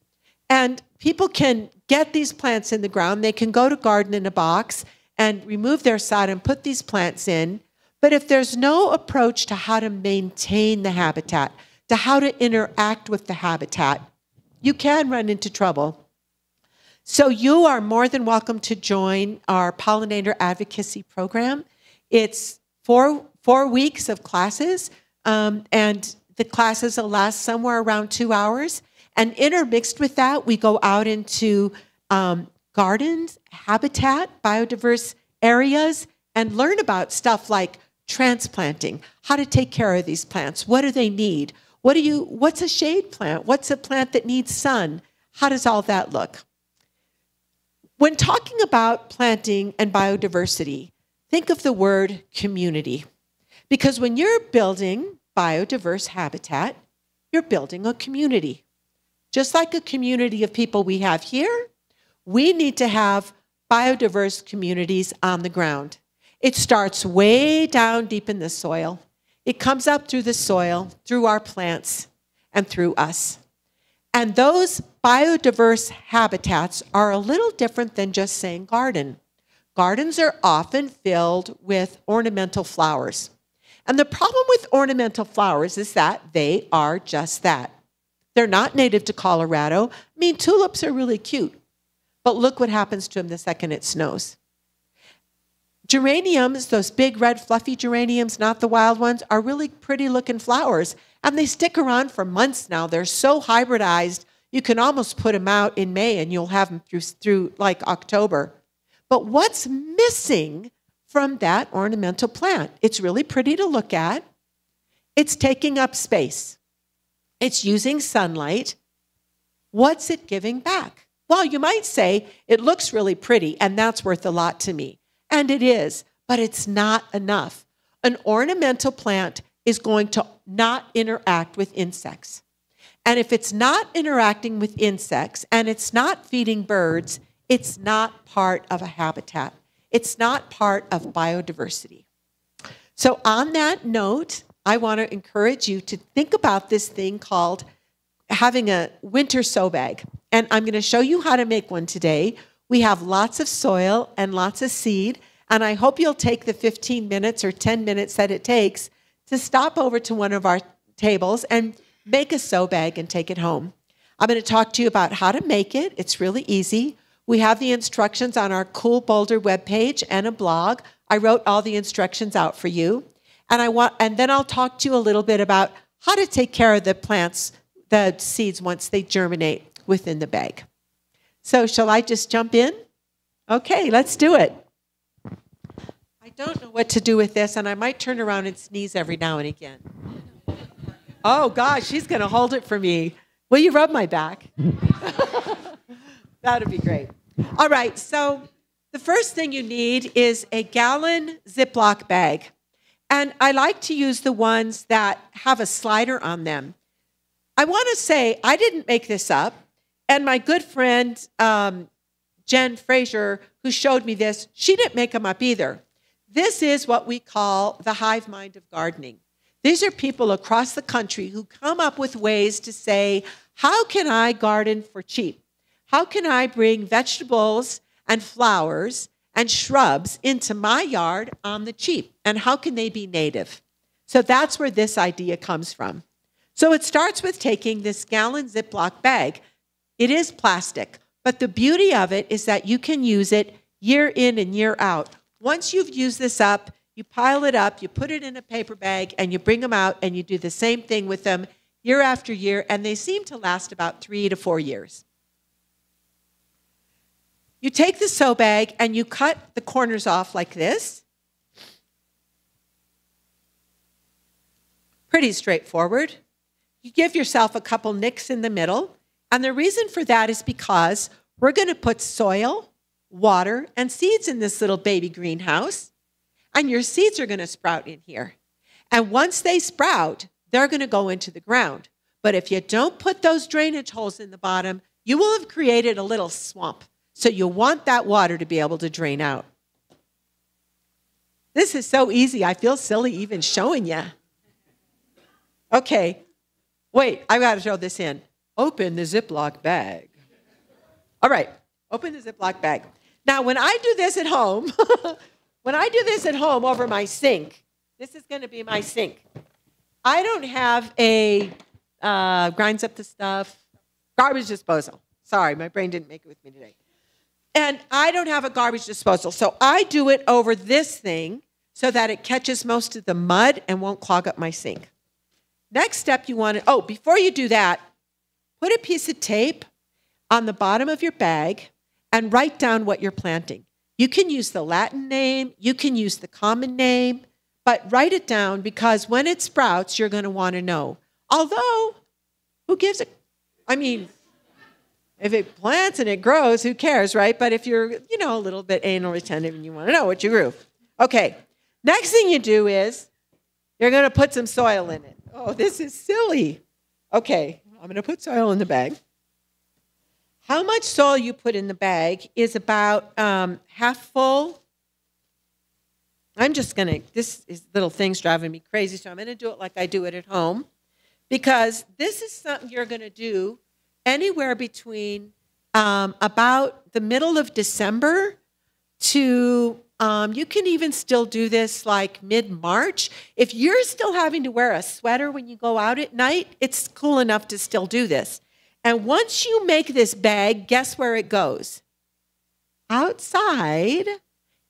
And people can get these plants in the ground. They can go to Garden in a Box, and remove their sod and put these plants in. But if there's no approach to how to maintain the habitat, to how to interact with the habitat, you can run into trouble. So you are more than welcome to join our pollinator advocacy program. It's four weeks of classes, and the classes will last somewhere around 2 hours. And intermixed with that, we go out into gardens, habitat, biodiverse areas, and learn about stuff like transplanting, how to take care of these plants. What do they need? What's a shade plant? What's a plant that needs sun? How does all that look? When talking about planting and biodiversity, think of the word community. Because when you're building biodiverse habitat, you're building a community. Just like a community of people we have here, we need to have biodiverse communities on the ground. It starts way down deep in the soil. It comes up through the soil, through our plants, and through us. And those biodiverse habitats are a little different than just saying garden. Gardens are often filled with ornamental flowers. And the problem with ornamental flowers is that they are just that. They're not native to Colorado. I mean, tulips are really cute, but look what happens to them the second it snows. Geraniums, those big red fluffy geraniums, not the wild ones, are really pretty looking flowers. And they stick around for months now. They're so hybridized, you can almost put them out in May and you'll have them through like October. But what's missing from that ornamental plant? It's really pretty to look at. It's taking up space. It's using sunlight. What's it giving back? Well, you might say it looks really pretty and that's worth a lot to me. And it is, but it's not enough. An ornamental plant is going to not interact with insects. And if it's not interacting with insects and it's not feeding birds, it's not part of a habitat. It's not part of biodiversity. So on that note, I want to encourage you to think about this thing called having a winter sow bag. And I'm going to show you how to make one today. We have lots of soil and lots of seed, and I hope you'll take the 15 minutes or 10 minutes that it takes to stop over to one of our tables and make a sow bag and take it home. I'm going to talk to you about how to make it. It's really easy. We have the instructions on our Cool Boulder webpage and a blog. I wrote all the instructions out for you. And then I'll talk to you a little bit about how to take care of the plants, the seeds, once they germinate within the bag. So shall I just jump in? Okay, let's do it. I don't know what to do with this, and I might turn around and sneeze every now and again. Oh, gosh, she's going to hold it for me. Will you rub my back? That would be great. All right, so the first thing you need is a gallon Ziploc bag. And I like to use the ones that have a slider on them. I want to say I didn't make this up. And my good friend, Jen Fraser, who showed me this, she didn't make them up either. This is what we call the hive mind of gardening. These are people across the country who come up with ways to say, how can I garden for cheap? How can I bring vegetables and flowers and shrubs into my yard on the cheap? And how can they be native? So that's where this idea comes from. So it starts with taking this gallon Ziploc bag. It is plastic, but the beauty of it is that you can use it year in and year out. Once you've used this up, you pile it up, you put it in a paper bag, and you bring them out, and you do the same thing with them year after year, and they seem to last about 3 to 4 years. You take the sow bag, and you cut the corners off like this. Pretty straightforward. You give yourself a couple nicks in the middle, and the reason for that is because we're going to put soil, water, and seeds in this little baby greenhouse, and your seeds are going to sprout in here. And once they sprout, they're going to go into the ground. But if you don't put those drainage holes in the bottom, you will have created a little swamp. So you want that water to be able to drain out. This is so easy. I feel silly even showing you. Okay. Wait, I've got to throw this in. Open the Ziploc bag. All right, open the Ziploc bag. Now, when I do this at home, over my sink, this is going to be my sink. I don't have a grinds up the stuff, garbage disposal. Sorry, my brain didn't make it with me today. And I don't have a garbage disposal. So I do it over this thing so that it catches most of the mud and won't clog up my sink. Next step you want to, before you do that, put a piece of tape on the bottom of your bag and write down what you're planting. You can use the Latin name, you can use the common name, but write it down because when it sprouts, you're going to want to know. Although, who gives a, I mean, if it plants and it grows, who cares, right? But if you're, a little bit anal retentive and you want to know what you grew. Okay, next thing you do is you're going to put some soil in it. Oh, this is silly. Okay, I'm going to put soil in the bag. How much soil you put in the bag is about half full. This little thing's driving me crazy, so I'm going to do it like I do it at home because this is something you're going to do anywhere between about the middle of December to, you can even still do this like mid-March. If you're still having to wear a sweater when you go out at night, it's cool enough to still do this. And once you make this bag, guess where it goes? Outside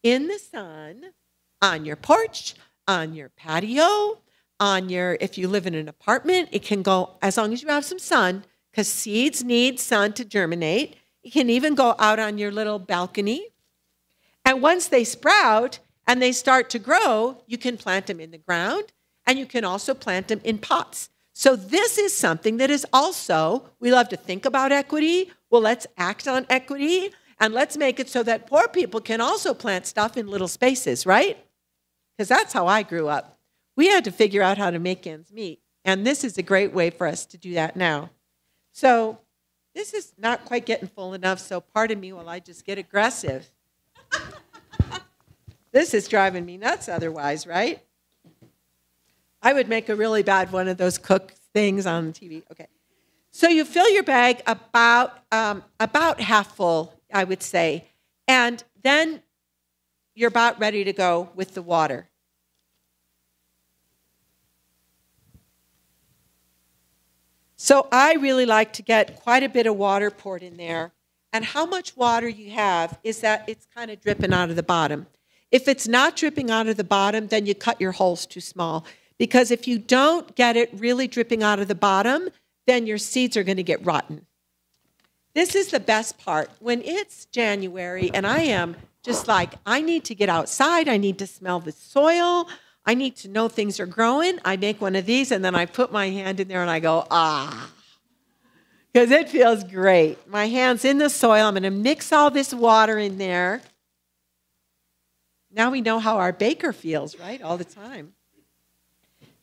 in the sun, on your porch, on your patio, if you live in an apartment, it can go as long as you have some sun, because seeds need sun to germinate. It can even go out on your little balcony. And once they sprout and they start to grow, you can plant them in the ground, and you can also plant them in pots. So this is something that is also, we love to think about equity. Well, let's act on equity, and let's make it so that poor people can also plant stuff in little spaces, right? Because that's how I grew up. We had to figure out how to make ends meet, and this is a great way for us to do that now. So this is not quite getting full enough, so pardon me while I just get aggressive. This is driving me nuts otherwise, right? I would make a really bad one of those cook things on TV. Okay. So you fill your bag about half full, I would say. And then you're about ready to go with the water. So I really like to get quite a bit of water poured in there. And how much water you have is that it's kind of dripping out of the bottom. If it's not dripping out of the bottom, then you cut your holes too small. Because if you don't get it really dripping out of the bottom, then your seeds are going to get rotten. This is the best part. When it's January and I am just like, I need to get outside, I need to smell the soil, I need to know things are growing, I make one of these and then I put my hand in there and I go, because it feels great. My hand's in the soil, I'm going to mix all this water in there. Now we know how our baker feels, right, all the time.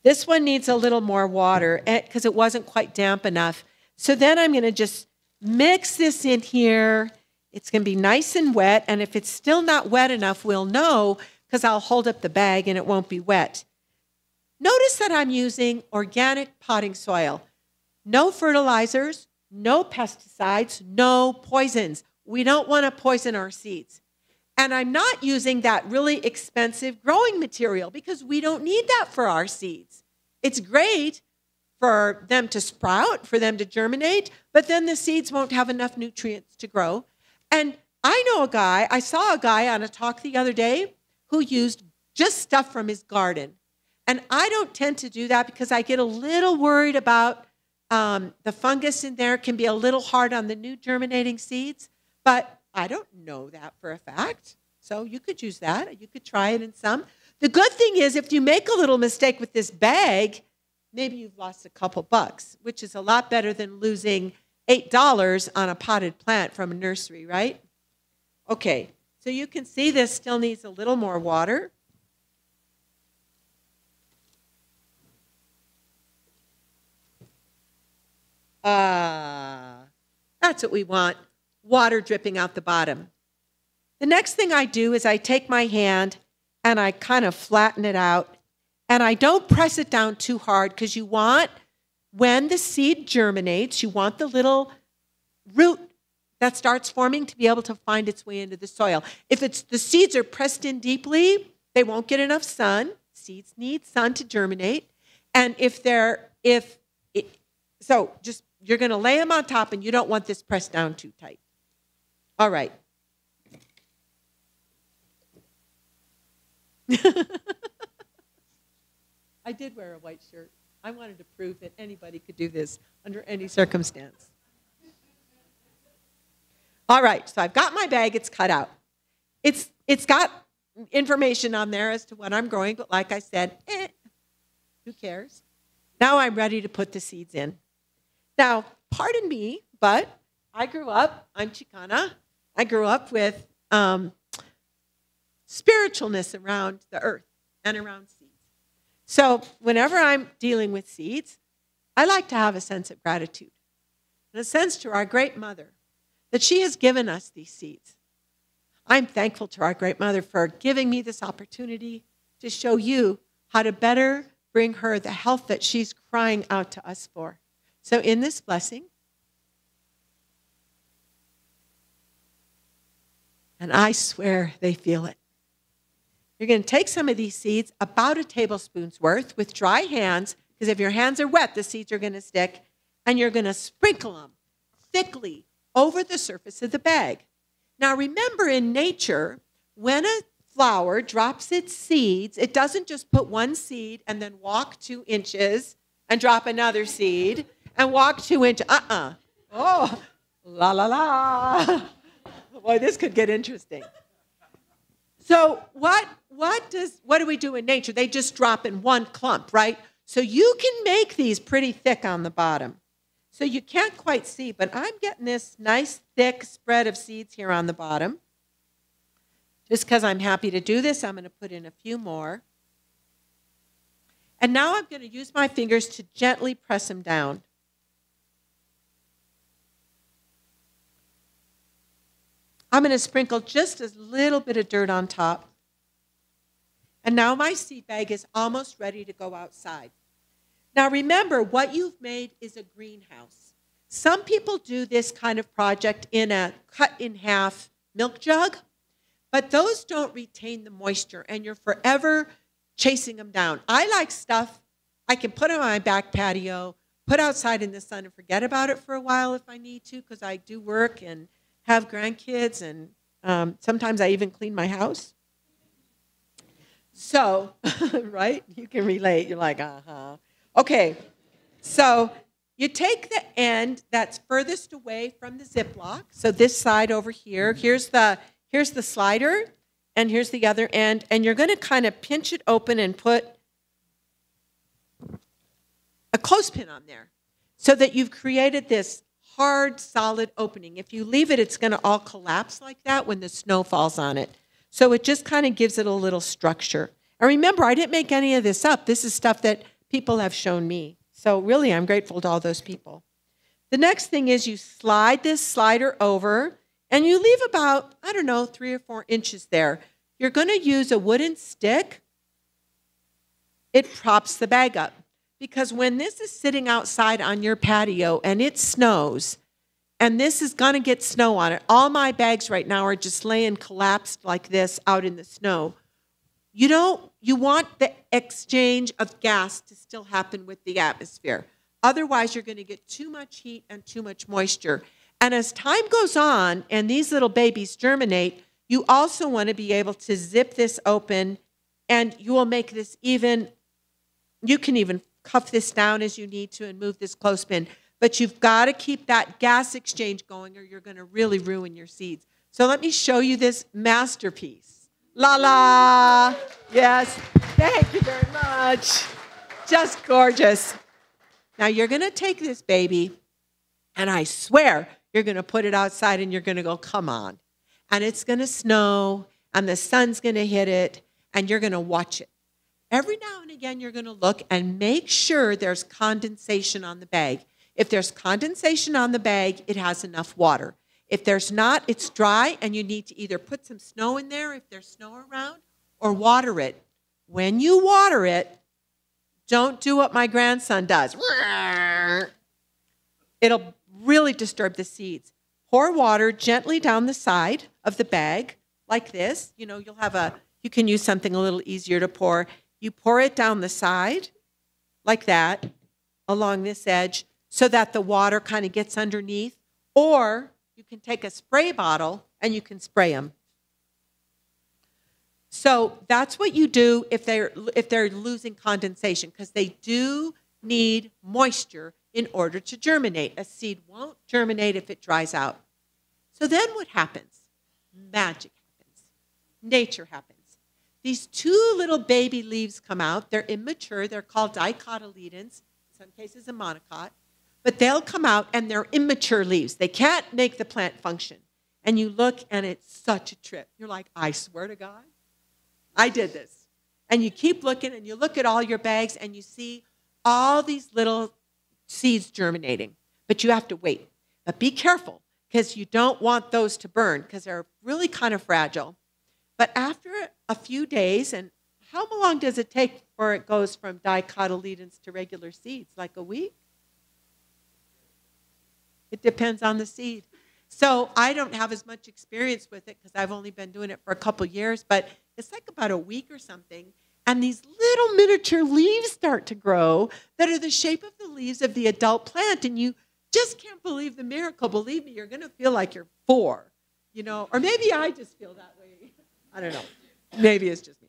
This one needs a little more water because it wasn't quite damp enough. So then I'm going to just mix this in here. It's going to be nice and wet. And if it's still not wet enough, we'll know because I'll hold up the bag and it won't be wet. Notice that I'm using organic potting soil. No fertilizers, no pesticides, no poisons. We don't want to poison our seeds. And I'm not using that really expensive growing material because we don't need that for our seeds. It's great for them to sprout, for them to germinate, but then the seeds won't have enough nutrients to grow. And I saw a guy on a talk the other day who used just stuff from his garden. And I don't tend to do that because I get a little worried about the fungus in there can be a little hard on the new germinating seeds, but I don't know that for a fact. So you could use that. You could try it in some. The good thing is if you make a little mistake with this bag, maybe you've lost a couple bucks, which is a lot better than losing $8 on a potted plant from a nursery, right? Okay, so you can see this still needs a little more water. That's what we want. Water dripping out the bottom. The next thing I do is I take my hand and I kind of flatten it out. And I don't press it down too hard because you want, when the seed germinates, you want the little root that starts forming to be able to find its way into the soil. If the seeds are pressed in deeply, they won't get enough sun. Seeds need sun to germinate. And you're going to lay them on top, and you don't want this pressed down too tight. All right. I did wear a white shirt. I wanted to prove that anybody could do this under any circumstance. All right, so I've got my bag. It's cut out. It's got information on there as to what I'm growing, but like I said, who cares? Now I'm ready to put the seeds in. Now, pardon me, but I'm Chicana. I grew up with spiritualness around the earth and around seeds. So whenever I'm dealing with seeds, I like to have a sense of gratitude and a sense to our great mother that she has given us these seeds. I'm thankful to our great mother for giving me this opportunity to show you how to better bring her the health that she's crying out to us for. So in this blessing, and I swear they feel it. You're going to take some of these seeds, about a tablespoon's worth, with dry hands, because if your hands are wet, the seeds are going to stick, and you're going to sprinkle them thickly over the surface of the bag. Now remember, in nature, when a flower drops its seeds, it doesn't just put one seed and then walk 2 inches and drop another seed and walk 2 inches. Oh, la la la. Boy, this could get interesting. So what do we do in nature? They just drop in one clump, right? So you can make these pretty thick on the bottom. So you can't quite see, but I'm getting this nice thick spread of seeds here on the bottom. Just because I'm happy to do this, I'm going to put in a few more. And now I'm going to use my fingers to gently press them down. I'm going to sprinkle just a little bit of dirt on top. And now my seed bag is almost ready to go outside. Now remember, what you've made is a greenhouse. Some people do this kind of project in a cut-in-half milk jug, but those don't retain the moisture, and you're forever chasing them down. I like stuff I can put on my back patio, put outside in the sun, and forget about it for a while if I need to, because I do work and have grandkids, and sometimes I even clean my house. So, right? You can relate. You're like, uh-huh. Okay, so you take the end that's furthest away from the Ziploc. So this side over here, here's the slider, and here's the other end, and you're going to kind of pinch it open and put a clothespin on there so that you've created this hard, solid opening. If you leave it, it's going to all collapse like that when the snow falls on it. So it just kind of gives it a little structure. And remember, I didn't make any of this up. This is stuff that people have shown me. So really, I'm grateful to all those people. The next thing is you slide this slider over, and you leave about, 3 or 4 inches there. You're going to use a wooden stick. It props the bag up. Because when this is sitting outside on your patio and it snows, and this is going to get snow on it, all my bags right now are just laying collapsed like this out in the snow. You want the exchange of gas to still happen with the atmosphere. Otherwise, you're going to get too much heat and too much moisture. And as time goes on and these little babies germinate, you also want to be able to zip this open, and you will make this even, you can even cuff this down as you need to and move this clothespin. But you've got to keep that gas exchange going, or you're going to really ruin your seeds. So let me show you this masterpiece. La la! Yes, thank you very much. Just gorgeous. Now you're going to take this baby, and I swear you're going to put it outside and you're going to go, come on. And it's going to snow, and the sun's going to hit it, and you're going to watch it. Every now and again, you're going to look and make sure there's condensation on the bag. If there's condensation on the bag, it has enough water. If there's not, it's dry, and you need to either put some snow in there if there's snow around, or water it. When you water it, don't do what my grandson does. It'll really disturb the seeds. pour water gently down the side of the bag like this. You know, you can use something a little easier to pour. You pour it down the side like that along this edge so that the water kind of gets underneath. Or you can take a spray bottle and you can spray them. So that's what you do if they're losing condensation, because they do need moisture in order to germinate. A seed won't germinate if it dries out. So then what happens? Magic happens. Nature happens. These two little baby leaves come out. They're immature. They're called dicotyledons, in some cases a monocot. But they'll come out and they're immature leaves. They can't make the plant function. And you look and it's such a trip. You're like, I swear to God, I did this. And you keep looking and you look at all your bags and you see all these little seeds germinating. But you have to wait. But be careful, because you don't want those to burn, because they're really kind of fragile. But after a few days, and how long does it take before it goes from dicotyledons to regular seeds? Like a week? It depends on the seed. So I don't have as much experience with it because I've only been doing it for a couple years, but it's like about a week or something. And these little miniature leaves start to grow that are the shape of the leaves of the adult plant. And you just can't believe the miracle. Believe me, you're going to feel like you're 4, you know, or maybe I just feel that way. I don't know. Maybe it's just me.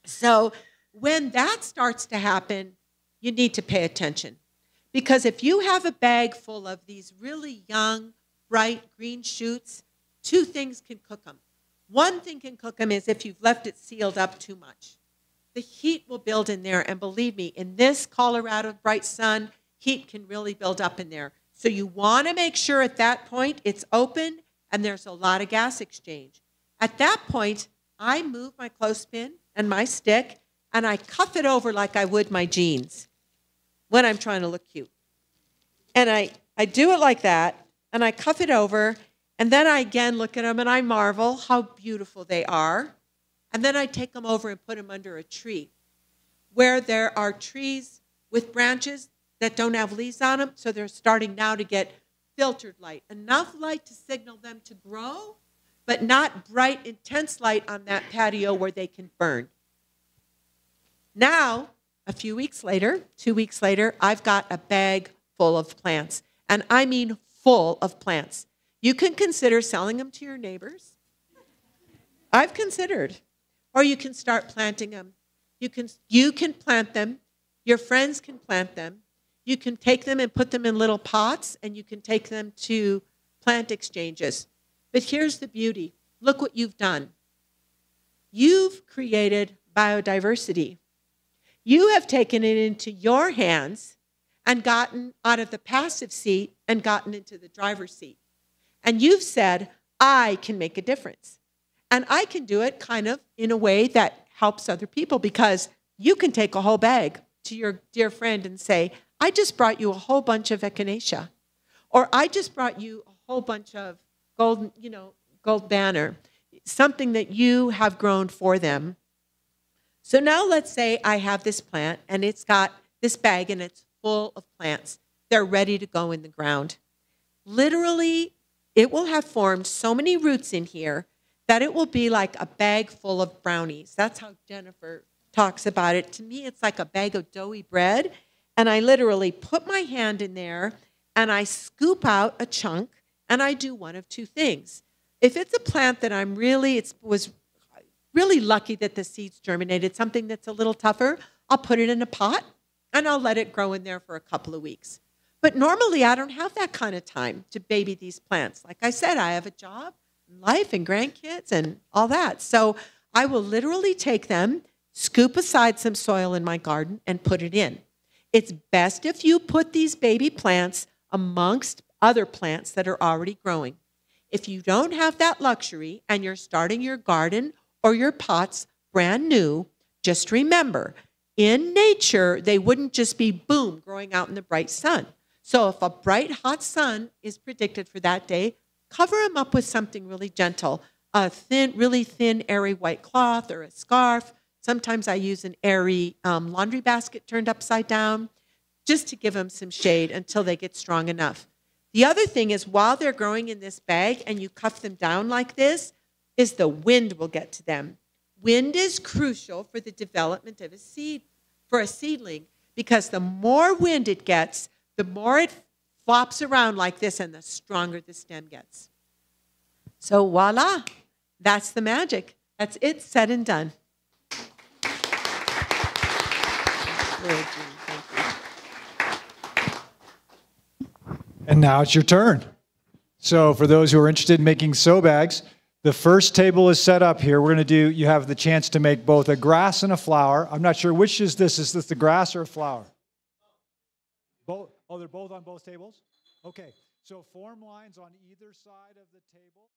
So when that starts to happen, you need to pay attention. Because if you have a bag full of these really young, bright green shoots, 2 things can cook them. One thing can cook them is if you've left it sealed up too much. The heat will build in there, and believe me, in this Colorado bright sun, heat can really build up in there. So you want to make sure at that point it's open and there's a lot of gas exchange. At that point, I move my clothespin and my stick, and I cuff it over like I would my jeans when I'm trying to look cute. And I do it like that, and I cuff it over, and then I again look at them, and I marvel how beautiful they are. And then I take them over and put them under a tree where there are trees with branches that don't have leaves on them, so they're starting now to get filtered light, enough light to signal them to grow, but not bright, intense light on that patio where they can burn. Now, a few weeks later, 2 weeks later, I've got a bag full of plants, and I mean full of plants. You can consider selling them to your neighbors. I've considered. Or you can start planting them. You can plant them. Your friends can plant them. You can take them and put them in little pots, and you can take them to plant exchanges. But here's the beauty. Look what you've done. You've created biodiversity. You have taken it into your hands and gotten out of the passive seat and gotten into the driver's seat. And you've said, I can make a difference. And I can do it kind of in a way that helps other people, because you can take a whole bag to your dear friend and say, I just brought you a whole bunch of echinacea. Or I just brought you a whole bunch of gold banner, something that you have grown for them. So now let's say I have this plant and it's got this bag and it's full of plants. They're ready to go in the ground. Literally, it will have formed so many roots in here that it will be like a bag full of brownies. That's how Jennifer talks about it. To me, it's like a bag of doughy bread. And I literally put my hand in there and I scoop out a chunk, and I do one of 2 things. If it's a plant that was really lucky that the seeds germinated, something that's a little tougher, I'll put it in a pot and I'll let it grow in there for a couple of weeks. But normally I don't have that kind of time to baby these plants. Like I said, I have a job, life, and grandkids and all that. So I will literally take them, scoop aside some soil in my garden, and put it in. It's best if you put these baby plants amongst other plants that are already growing. If you don't have that luxury and you're starting your garden or your pots brand new, just remember, in nature, they wouldn't just be, boom, growing out in the bright sun. So if a bright, hot sun is predicted for that day, cover them up with something really gentle, a really thin, airy white cloth or a scarf. Sometimes I use an airy laundry basket turned upside down just to give them some shade until they get strong enough. The other thing is while they're growing in this bag and you cuff them down like this, is the wind will get to them. Wind is crucial for the development of a seed, for a seedling, because the more wind it gets, the more it flops around like this and the stronger the stem gets. So voila, that's the magic. That's it, said and done. And now it's your turn. So for those who are interested in making sow-bags, the first table is set up here. We're going to do, you have the chance to make both a grass and a flower. I'm not sure which is this. Is this the grass or a flower? Both. Oh, they're both on both tables? Okay. So form lines on either side of the table.